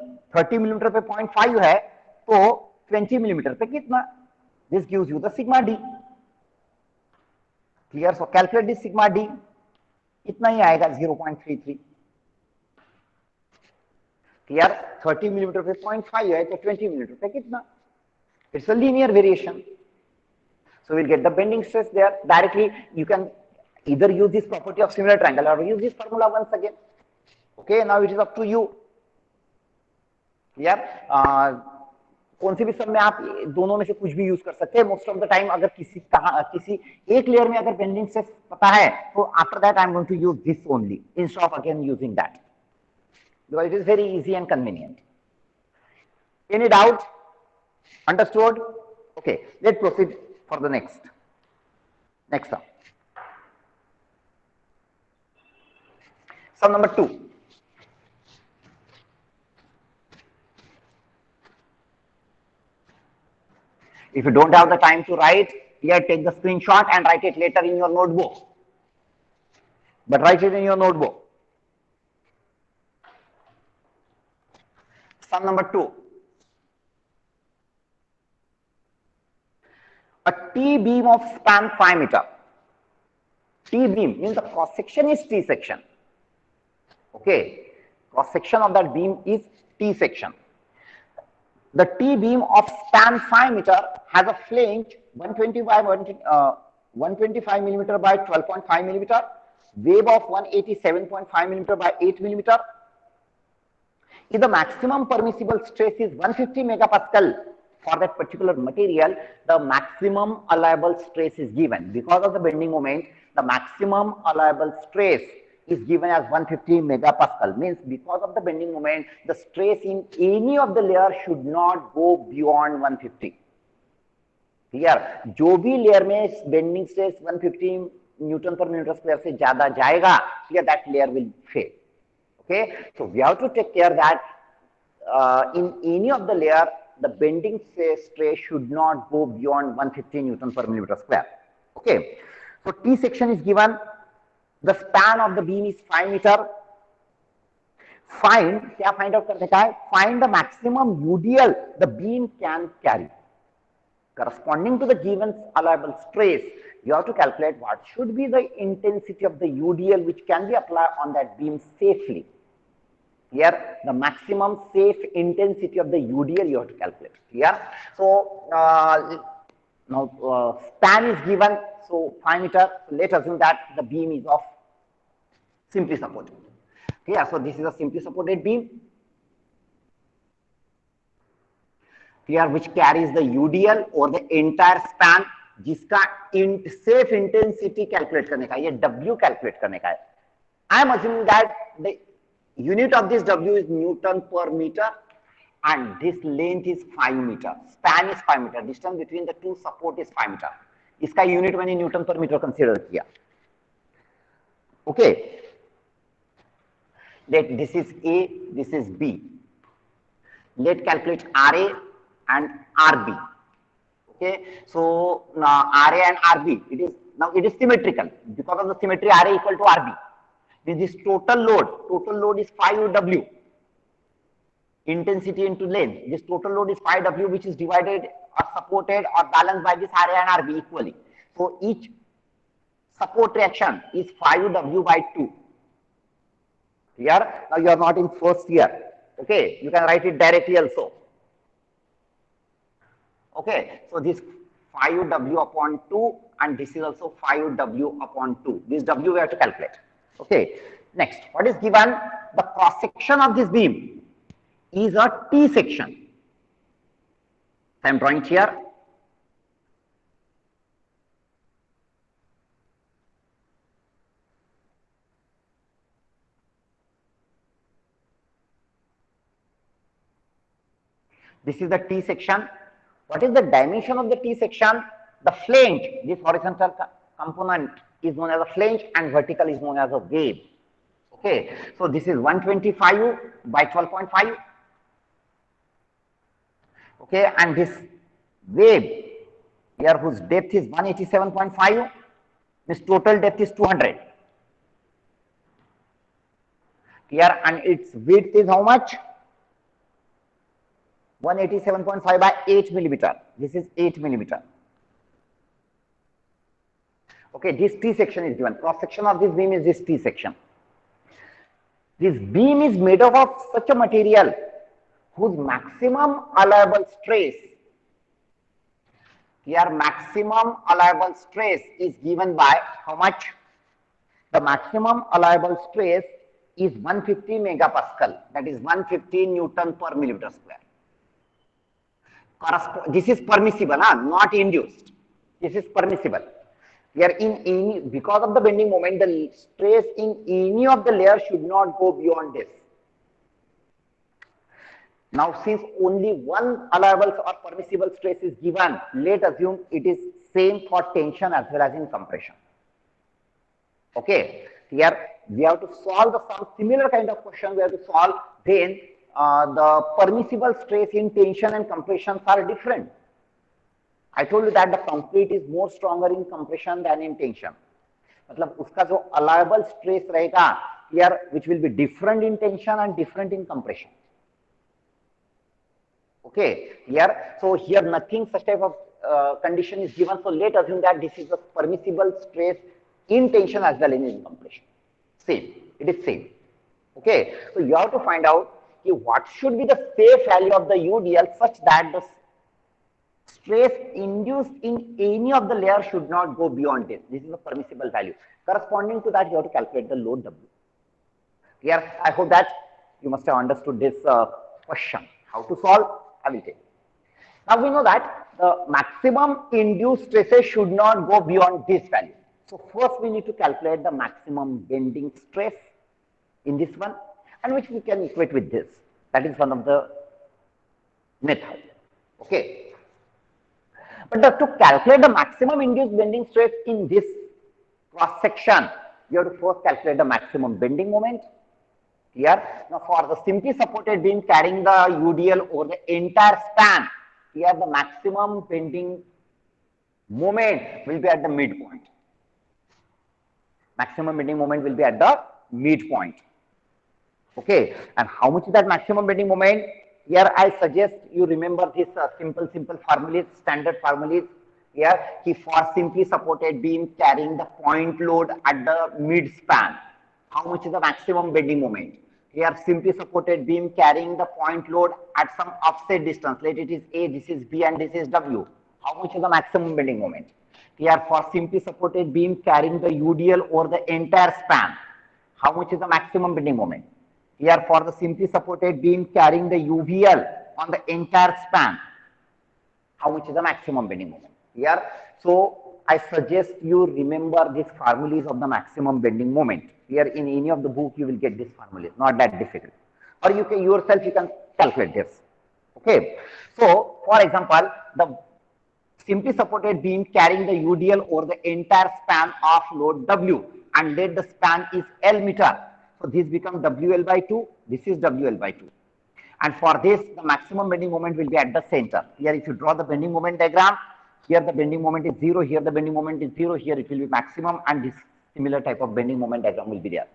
millimeter पे 0.5 है, तो 20 millimeter पे कितना? This gives you the sigma D. Clear? So calculate this sigma D. इतना ही आएगा 0.33. Clear? 30 millimeter पे 0.5 है, तो 20 millimeter पे कितना? It's a linear variation. So we'll get the bending stress there directly. You can either use this property of similar triangle or use this formula once again. Okay, now it is up to you. Clear? कौन सी भी सब में आप दोनों में से कुछ भी यूज कर सकते हैं. मोस्ट ऑफ द टाइम अगर किसी एक लेयर में अगर बेंडिंग स्ट्रेस पता है, तो after that I am going to use this only instead of again using that, because it is very easy and convenient. Any doubt? Understood? Okay, let's proceed for the next sum. Sum number 2. If you don't have the time to write, here take the screenshot and write it later in your notebook. But write it in your notebook. Sum number 2. A T beam of span 5 meter. T beam means the cross section is T section. Okay, cross section of that beam is T section. The T beam of span 5 meter has a flange 125 millimeter by 12.5 millimeter, wave of 187.5 millimeter by 8 millimeter. If the maximum permissible stress is 150 megapascal for that particular material, the maximum allowable stress is given. Because of the bending moment, the maximum allowable stress is given as 150 megapascal. Means because of the bending moment, the stress in any of the layer should not go beyond 150. Clear? जो भी layer में bending stress 150 Newton per meter square से ज़्यादा जाएगा, clear, that layer will fail. Okay, so we have to take care that in any of the layer, the bending stress should not go beyond 150 Newton per millimeter square. Okay, so T section is given. The span of the beam is 5 meter. Find, क्या find out करने का है? Find the maximum UDL the beam can carry. Corresponding to the given allowable stress, you have to calculate what should be the intensity of the UDL which can be applied on that beam safely. Here, the maximum safe intensity of the UDL you have to calculate. Here, so now span is given. So 5 meter. So let's assume that the beam is of simply supported. Yeah, so this is a simply supported beam. Here, which carries the UDL or the entire span, जिसका safe intensity calculate करने का, ये W calculate करने का है. I am assuming that the unit of this W is Newton per meter and this length is 5 meter. Span is 5 meter. Distance between the two support is 5 meter. इसका unit मैंने newton पर metre consider किया. Okay, let this is A, this is B. Let calculate R A and R B. Okay, so R A and R B, it is symmetrical. Because of the symmetry R A equal to R B. This total load is 5W. Intensity into length. This total load is 5W, which is divided are supported or balanced by this Ra and Rb equally. So each support reaction is 5W by 2. Here, now you are not in first year. Okay, you can write it directly also. Okay, so this 5W upon 2 and this is also 5W upon 2. This W we have to calculate. Okay, next, what is given? The cross section of this beam is a T section. So I am drawing here. This is the T section. What is the dimension of the T section? The flange, this horizontal component is known as a flange and vertical is known as a wave. Okay, so this is 125 by 12.5. Okay, and this wave here whose depth is 187.5, this total depth is 200. Here, and its width is how much? 187.5 by 8 millimeter. This is 8 millimeter. Okay, this T section is given. Cross section of this beam is this T section. This beam is made up of such a material whose maximum allowable stress, here maximum allowable stress is given by how much? The maximum allowable stress is 150 megapascal, that is 150 Newton per millimeter square. This is permissible, not induced. This is permissible. Here in any, because of the bending moment, the stress in any of the layers should not go beyond this. Now, since only one allowable or permissible stress is given, let's assume it is same for tension as well as in compression. Okay, here we have to solve some similar kind of question. We have to solve then the permissible stress in tension and compression are different. I told you that the concrete is more stronger in compression than in tension. मतलब उसका जो allowable stress रहेगा here, which will be different in tension and different in compression. Okay, here, so here nothing such type of condition is given. So let's assume that this is a permissible stress in tension as well as in compression. Same, it is same. Okay, so you have to find out what should be the safe value of the UDL such that the stress induced in any of the layers should not go beyond this. This is a permissible value. Corresponding to that, you have to calculate the load W. Here, I hope that you must have understood this question. How to solve? I will tell you. Now we know that the maximum induced stresses should not go beyond this value. So first we need to calculate the maximum bending stress in this one, and which we can equate with this. That is one of the methods. Okay. But to calculate the maximum induced bending stress in this cross section, you have to first calculate the maximum bending moment. Here, now for the simply supported beam carrying the UDL over the entire span, here the maximum bending moment will be at the midpoint. Maximum bending moment will be at the midpoint. Okay, and how much is that maximum bending moment? Here I suggest you remember this simple formulas, standard formulas. Here, for simply supported beam carrying the point load at the mid span, how much is the maximum bending moment? Here, simply supported beam carrying the point load at some offset distance. Let it is A, this is B, and this is W. How much is the maximum bending moment? Here, for simply supported beam carrying the UDL over the entire span, how much is the maximum bending moment? Here, for the simply supported beam carrying the UVL on the entire span, how much is the maximum bending moment? Here, so I suggest you remember these formulas of the maximum bending moment. Here, in any of the book, you will get this formula. Not that difficult, or you can yourself you can calculate this. Okay. So, for example, the simply supported beam carrying the UDL over the entire span of load W, and let the span is L meter. So this becomes WL by 2, this is WL by 2. And for this, the maximum bending moment will be at the center. Here, if you draw the bending moment diagram, here the bending moment is 0, here the bending moment is 0, here it will be maximum, and this similar type of bending moment diagram will be there.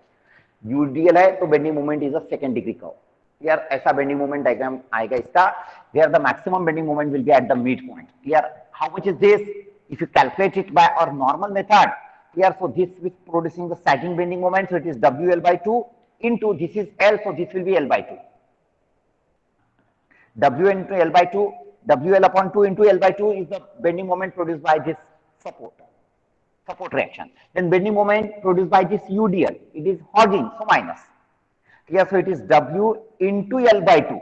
UDL hai, so bending moment is a second degree curve. Clear, ऐसा bending moment diagram आएगा इसका, where the maximum bending moment will be at the mid point. Clear, how much is this? If you calculate it by our normal method, here, so this is producing the sagging bending moment, so it is WL by 2 into this is L, so this will be L by 2. W into L by 2, WL upon 2 into L by 2 is the bending moment produced by this support reaction. Then bending moment produced by this UDL, it is hogging, so minus. Here, so it is W into L by 2.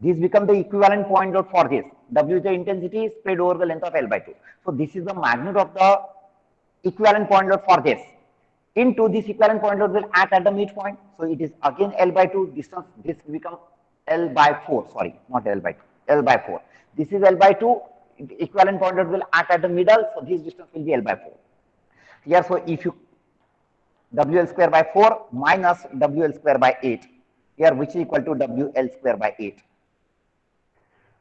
This becomes the equivalent point load for this. W is the intensity spread over the length of L by 2. So this is the magnitude of the equivalent point load for this. Into this equivalent point load will act at the midpoint. So it is again L by 2 distance. This will become L by 4. Sorry, not L by 2. L by 4. This is L by 2. Equivalent point load will act at the middle. So this distance will be L by 4. Here, so if you WL square by 4 minus WL square by 8. Here, which is equal to WL square by 8.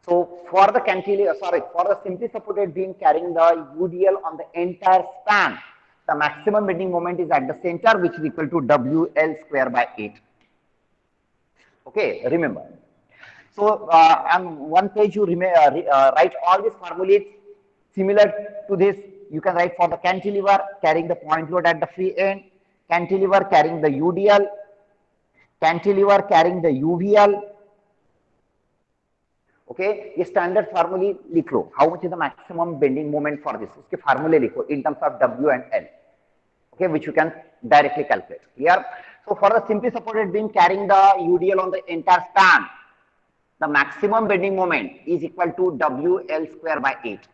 So for the cantilever, for the simply supported beam carrying the UDL on the entire span, the maximum bending moment is at the center, which is equal to WL square by 8. Okay, remember. So on one page you write all these formulas similar to this. You can write for the cantilever carrying the point load at the free end, cantilever carrying the UDL, cantilever carrying the UVL. Okay, ये standard फार्मूले लिख लो. How much is the maximum bending moment for this, उसके फार्मूले लिखो in terms of W and L. Okay, which you can directly calculate. Clear? So for the simply supported beam carrying the UDL on the entire span, the maximum bending moment is equal to WL square by 8.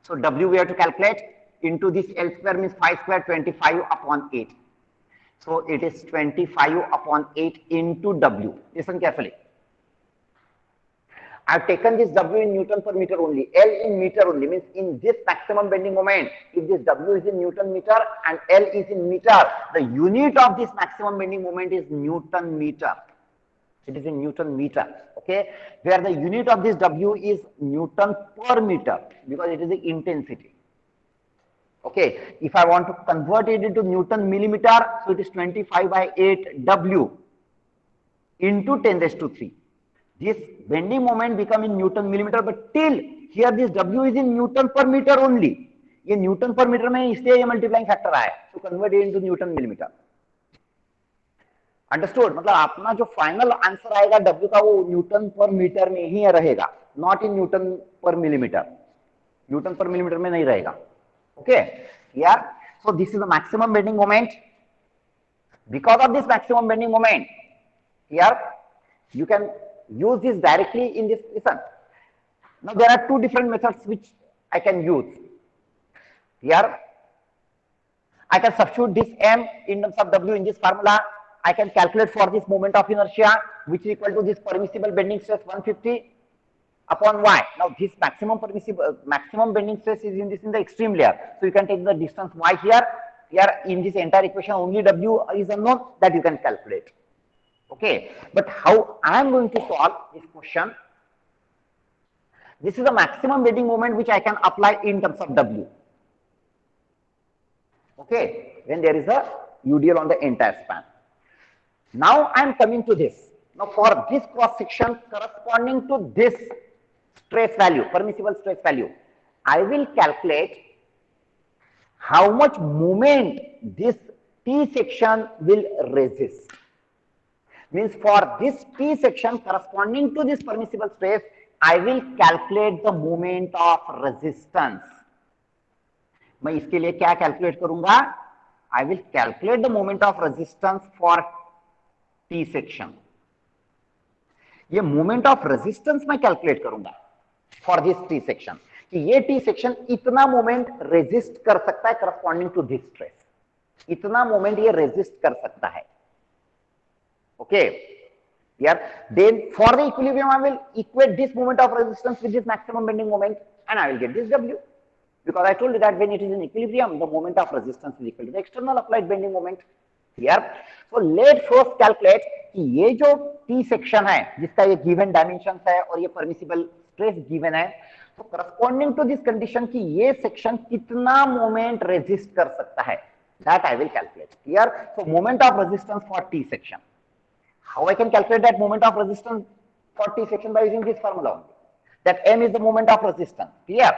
So W we have to calculate into this L square means 5 square, 25 upon 8. So it is 25 upon 8 into W. Listen carefully. I've taken this W in Newton per meter only, L in meter only, means in this maximum bending moment, if this W is in Newton meter and L is in meter, the unit of this maximum bending moment is Newton meter. It is in Newton meter, okay, where the unit of this W is Newton per meter because it is the intensity. Okay, if I want to convert it into Newton millimeter, so it is 25 by 8 W into 10 raised to 3. This bending moment become in Newton millimeter, but till here this W is in Newton per meter only. ये Newton per meter में इसलिए ये multiplying factor आया, so convert it into Newton millimeter. Understood? मतलब अपना जो final answer आएगा W का वो Newton per meter में ही रहेगा, not in Newton per millimeter. Newton per millimeter में नहीं रहेगा. Okay? Yeah. So this is the maximum bending moment. Because of this maximum bending moment, here you can use this directly in this. Listen, now there are two different methods which I can use. Here I can substitute this M in terms of W in this formula. I can calculate for this moment of inertia, which is equal to this permissible bending stress 150 upon Y. Now this maximum bending stress is in the extreme layer, so you can take the distance Y here. Here in this entire equation only W is unknown, that you can calculate. Okay, but how I am going to solve this question? This is the maximum bending moment which I can apply in terms of W. Okay, when there is a UDL on the entire span. Now I am coming to this. Now for this cross section corresponding to this stress value, permissible stress value, I will calculate how much moment this T section will resist. Means for this T section corresponding to this permissible stress, I will calculate the moment of resistance. मैं इसके लिए क्या calculate करूंगा? I will calculate the moment of resistance for T section. ये moment of resistance मैं calculate करूंगा for this T section. कि ये T section इतना moment resist कर सकता है corresponding to this stress. इतना moment ये resist कर सकता है. Okay, yeah. Then for the equilibrium, I will equate this moment of resistance with this maximum bending moment, and I will get this W. Because I told you that when it is in equilibrium, the moment of resistance is equal to the external applied bending moment. Here, so let's first calculate कि ये जो T section है, जिसका ये given dimensions है और ये permissible stress given है, तो corresponding to this condition कि ये section कितना moment resist कर सकता है, that I will calculate. Here, so moment of resistance for T section. How I can calculate that moment of resistance for T section by using this formula only. That M is the moment of resistance. Clear?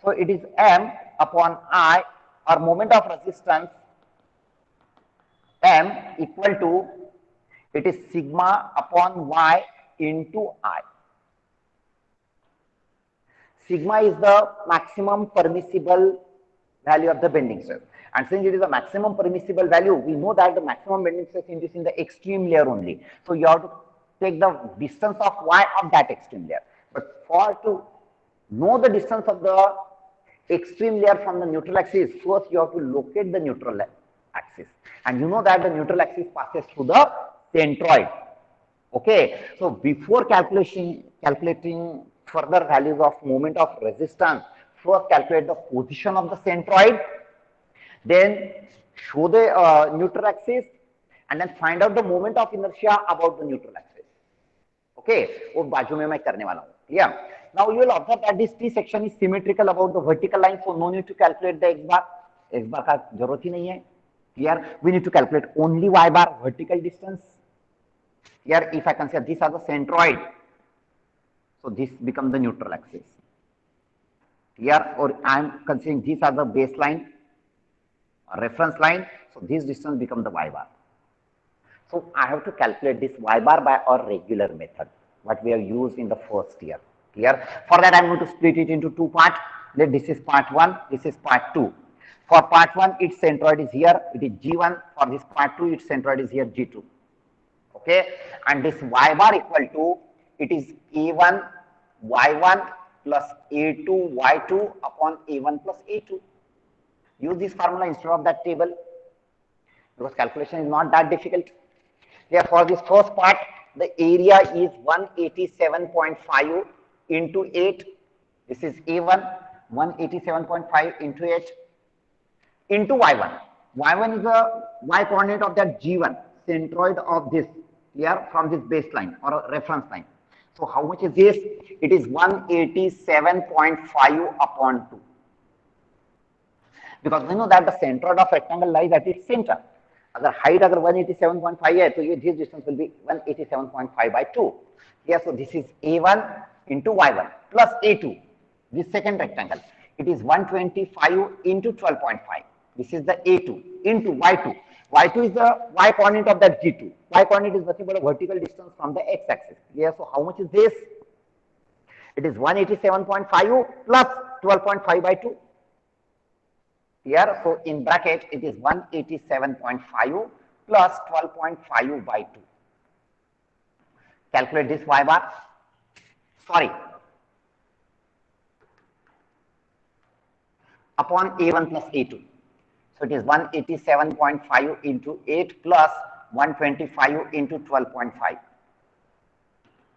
So it is M upon I, or moment of resistance M equal to, it is sigma upon Y into I. Sigma is the maximum permissible value of the bending stress. And since it is a maximum permissible value, we know that the maximum bending stress is in the extreme layer only. So you have to take the distance of Y of that extreme layer. But for to know the distance of the extreme layer from the neutral axis, first you have to locate the neutral axis. And you know that the neutral axis passes through the centroid. Okay, so before calculating further values of moment of resistance, first calculate the position of the centroid, then show the neutral axis, and then find out the moment of inertia about the neutral axis. Okay, वो बाजू में मैं करने वाला हूँ. Clear? Now you will observe that this T section is symmetrical about the vertical line, so no need to calculate the x bar. X bar का जरूरत ही नहीं है. Clear? We need to calculate only y bar, vertical distance. Here, if I consider these are the centroid, so this becomes the neutral axis. Here, or I am considering these are the baseline, reference line, so this distance becomes the y bar. So I have to calculate this y bar by our regular method, what we have used in the first year. Clear? For that, I am going to split it into two parts. This is part 1, this is part 2. For part 1, its centroid is here, it is G1. For this part 2, its centroid is here, G2. Okay, and this y bar equal to, it is A1 y1 plus A2 y2 upon A1 plus A2. Use this formula instead of that table, because calculation is not that difficult. Therefore, this first part, the area is 187.5 into 8. This is A1, 187.5 into 8 into y1. Y1 is the y coordinate of that G1, centroid of this, here from this baseline or a reference line. So how much is this? It is 187.5 upon 2. Because we know that the centroid of rectangle lies at its center. अगर height अगर 187.5 है, तो ये this distance will be 187.5 by 2. Here, so this is A1 into Y1 plus A2. This second rectangle, it is 125 into 12.5. This is the A2 into Y2. Y2 is the y coordinate of that G2. Y coordinate is nothing but a vertical distance from the x-axis. Yeah, so how much is this? It is 187.5 plus 12.5 by 2. Here, so in bracket, it is 187.5 plus 12.5 by 2. Calculate this y bar. Sorry. Upon A1 plus A2. So it is 187.5 into 8 plus 125 into 12.5.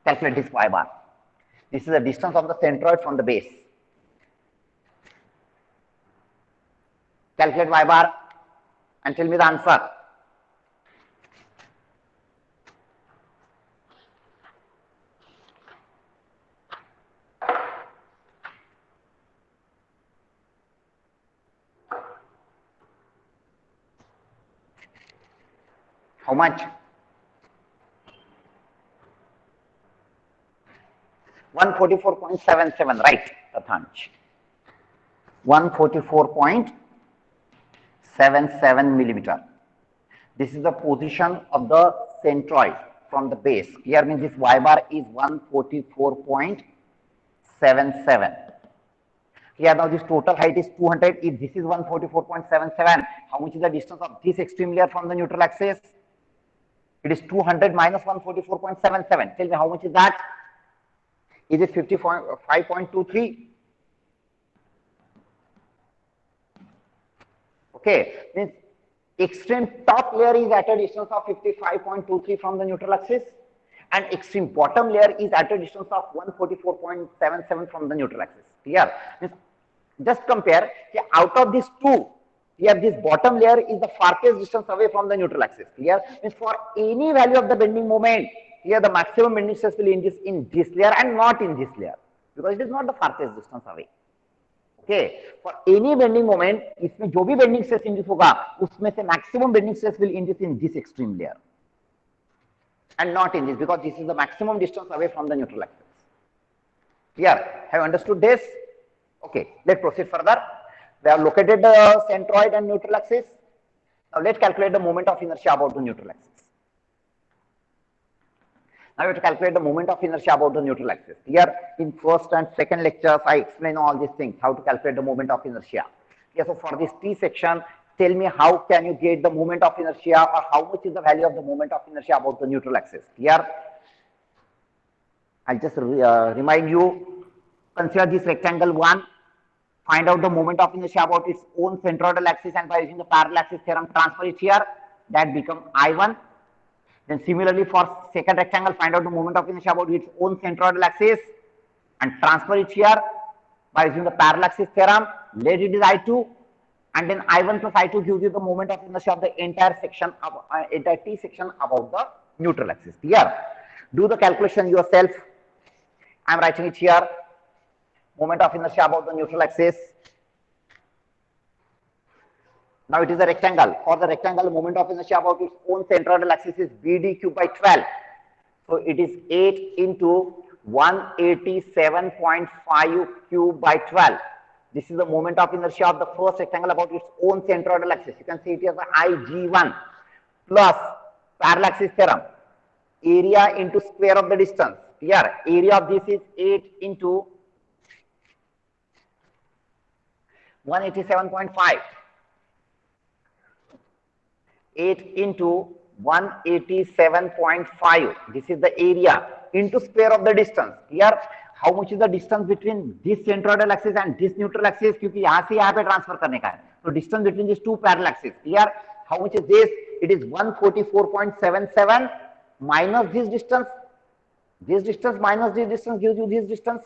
Calculate this y bar. This is the distance of the centroid from the base. Calculate y bar and tell me the answer. How much? 144.77, right, Tathanch? 144.77 millimeter. This is the position of the centroid from the base. Here means this y bar is 144.77. Here now this total height is 200. If this is 144.77, how much is the distance of this extreme layer from the neutral axis? It is 200 minus 144.77. Tell me how much is that? Is it 55.23? Okay, means extreme top layer is at a distance of 55.23 from the neutral axis, and extreme bottom layer is at a distance of 144.77 from the neutral axis. Clear? Means just compare. Out of these two, here this bottom layer is the farthest distance away from the neutral axis. Clear? Means for any value of the bending moment, here the maximum bending stress will induce in this layer and not in this layer, because it is not the farthest distance away. Okay, for any bending moment, इसमें जो भी bending stress induce होगा, उसमें से maximum bending stress will induce in this extreme layer. and not in this, because this is the maximum distance away from the neutral axis. Clear? Have you understood this? Okay, let's proceed further. We have located the centroid and neutral axis. Now let's calculate the moment of inertia about the neutral axis. Now we have to calculate the moment of inertia about the neutral axis. Here in first and second lectures, I explain all these things, how to calculate the moment of inertia. Yeah, so for this T section, tell me how can you get the moment of inertia, or how much is the value of the moment of inertia about the neutral axis. Here, I'll just remind you, consider this rectangle 1, find out the moment of inertia about its own centroidal axis, and by using the parallel axis theorem, transfer it here, that becomes I1. Then similarly for second rectangle, find out the moment of inertia about its own centroidal axis and transfer it here by using the parallel axis theorem. Let it is I2, and then I1 plus I2 gives you the moment of inertia of the entire section of entire T section about the neutral axis. Here, do the calculation yourself. I am writing it here. Moment of inertia about the neutral axis. Now it is a rectangle. For the rectangle, moment of inertia about its own centroidal axis is BD cube by 12. So it is 8 into 187.5 cube by 12. This is the moment of inertia of the first rectangle about its own centroidal axis. You can see it as IG1 plus parallel axis theorem. Area into square of the distance. Here, area of this is 8 into 187.5. 8 into 187.5. This is the area into square of the distance. Here, how much is the distance between this centroidal axis and this neutral axis? क्योंकि यहाँ से यहाँ पे transfer करने का है. So distance between these two parallel axes. Here, how much is this? It is 144.77 minus this distance. This distance minus this distance gives you this distance.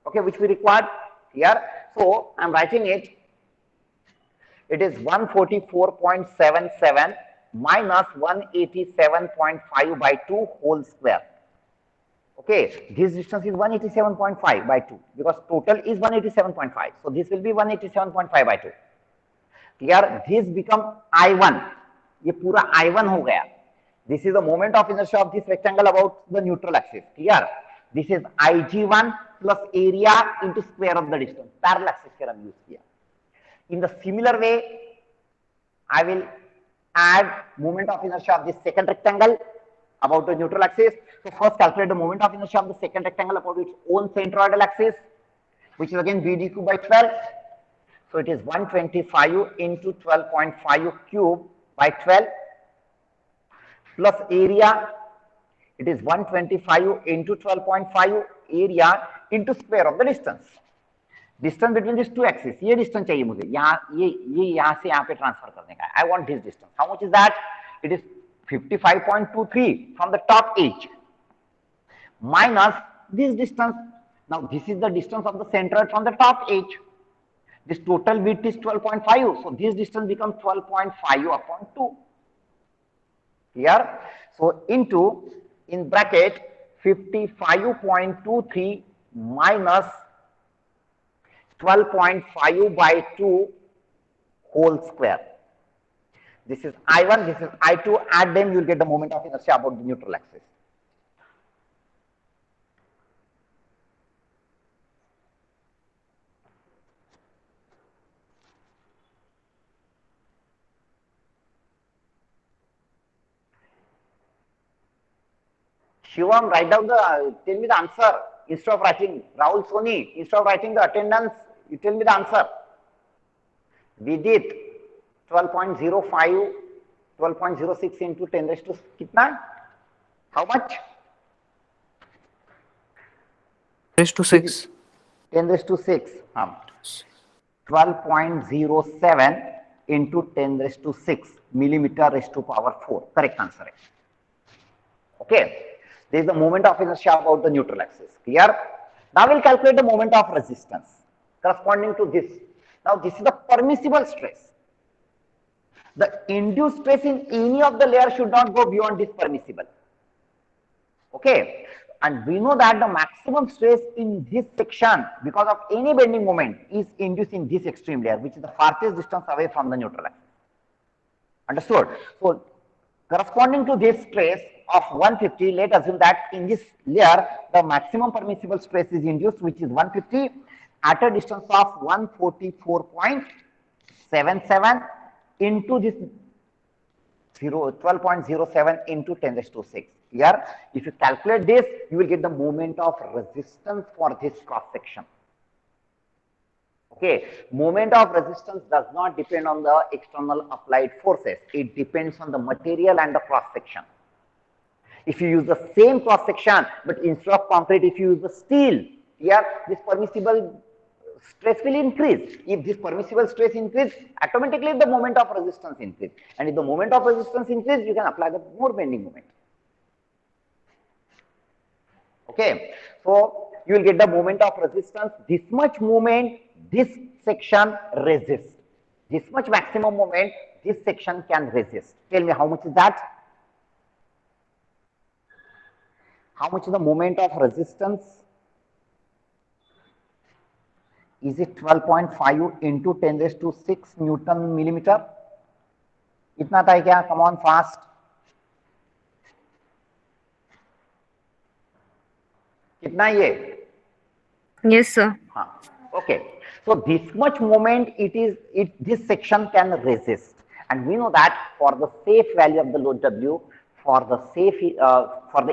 Okay, which we required here. So I'm writing it. It is 144.77 minus 187.5 by 2 whole square. Okay, this distance is 187.5 by 2 because total is 187.5. So this will be 187.5 by 2. Here, this become I1. ये पूरा I1 हो गया. This is the moment of inertia of this rectangle about the neutral axis. Here, this is IG1 plus area into square of the distance. Parallel axis theorem used here. In the similar way, I will add moment of inertia of this second rectangle about the neutral axis. So first calculate the moment of inertia of the second rectangle about its own centroidal axis, which is again BD cube by 12. So it is 125 into 12.5 cube by 12 plus area. It is 125 into 12.5 area into square of the distance. Distance between these two axes. ये distance चाहिए मुझे. ये यहाँ से यहाँ पे transfer करने का. I want this distance. How much is that? It is 55.23 from the top edge minus this distance. Now this is the distance of the centroid from the top edge. This total width is 12.5. So this distance becomes 12.5 upon 2. Here. So into, in bracket, 55.23 minus 12.5 by 2 whole square. This is I1, this is I2. Add them, you will get the moment of inertia about the neutral axis. Shivam, write down the, tell me the answer. Instead of writing, Rahul Soni, instead of writing the attendance, you tell me the answer. We did 12.05, 12.06 into 10 raised to kitna? How much? Raised to 6. 10 raised to 6. 12.07 into 10 raised to 6 millimeter raised to power 4. Correct answer. Okay. This is the moment of inertia about the neutral axis. Clear? Now we'll calculate the moment of resistance corresponding to this. Now this is the permissible stress. The induced stress in any of the layers should not go beyond this permissible. Okay? And we know that the maximum stress in this section because of any bending moment is induced in this extreme layer, which is the farthest distance away from the neutral axis. Understood? So Corresponding to this stress of 150, let's assume that in this layer, the maximum permissible stress is induced, which is 150 at a distance of 144.77 into this 12.07 into 10 raised to 6. Here, if you calculate this, you will get the moment of resistance for this cross section. Okay, moment of resistance does not depend on the external applied forces. It depends on the material and the cross section. If you use the same cross section, but instead of concrete, if you use the steel, here this permissible stress will increase. If this permissible stress increase, automatically the moment of resistance increase. And if the moment of resistance increase, you can apply the more bending moment. Okay, so you will get the moment of resistance. This much moment, this section resists. This much maximum moment, this section can resist. Tell me how much is that? How much is the moment of resistance? Is it 12.5 into 10 raised to 6 Newton millimeter? इतना था क्या? Come on fast. कितना ये? Yes, sir. हाँ. Okay. So this much moment this section can resist, and we know that for the safe value of the load W, for the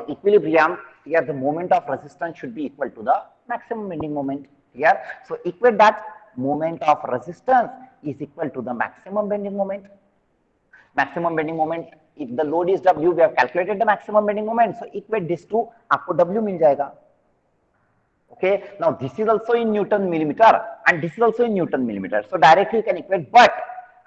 equilibrium, here the moment of resistance should be equal to the maximum bending moment here. So equate that moment of resistance is equal to the maximum bending moment. Maximum bending moment, if the load is W, we have calculated the maximum bending moment. So equate this to, आपको W मिल जाएगा. Okay, now this is also in Newton millimeter and this is also in Newton millimeter. So directly you can equate, but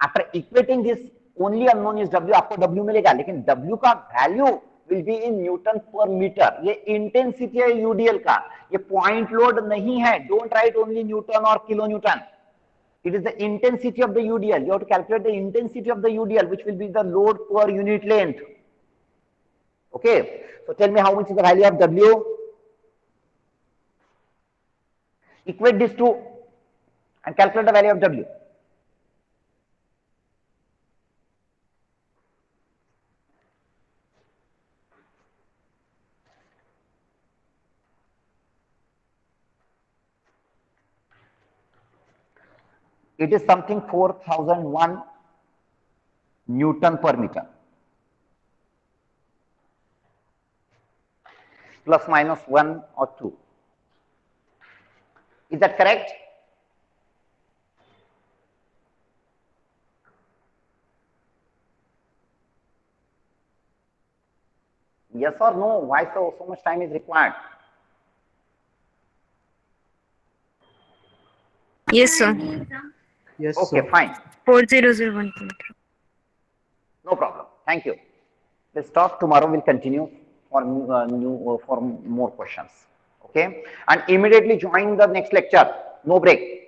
after equating this, only unknown is W, आपको W मिलेगा, लेकिन W का value will be in Newton per meter. ये intensity है UDL का, ये point load नहीं है. Don't write only Newton or kilonewton. It is the intensity of the UDL. You have to calculate the intensity of the UDL, which will be the load per unit length. Okay, so tell me how much is the value of W? Equate these two and calculate the value of W. It is something 4001 Newton per meter. Plus minus 1 or 2. Is that correct? Yes or no? Why so much time is required? Yes, sir. Yes, Okay, sir. fine. 4001. No problem. Thank you. Let's stop. Tomorrow we'll continue for for more questions. Okay, and immediately join the next lecture. No break.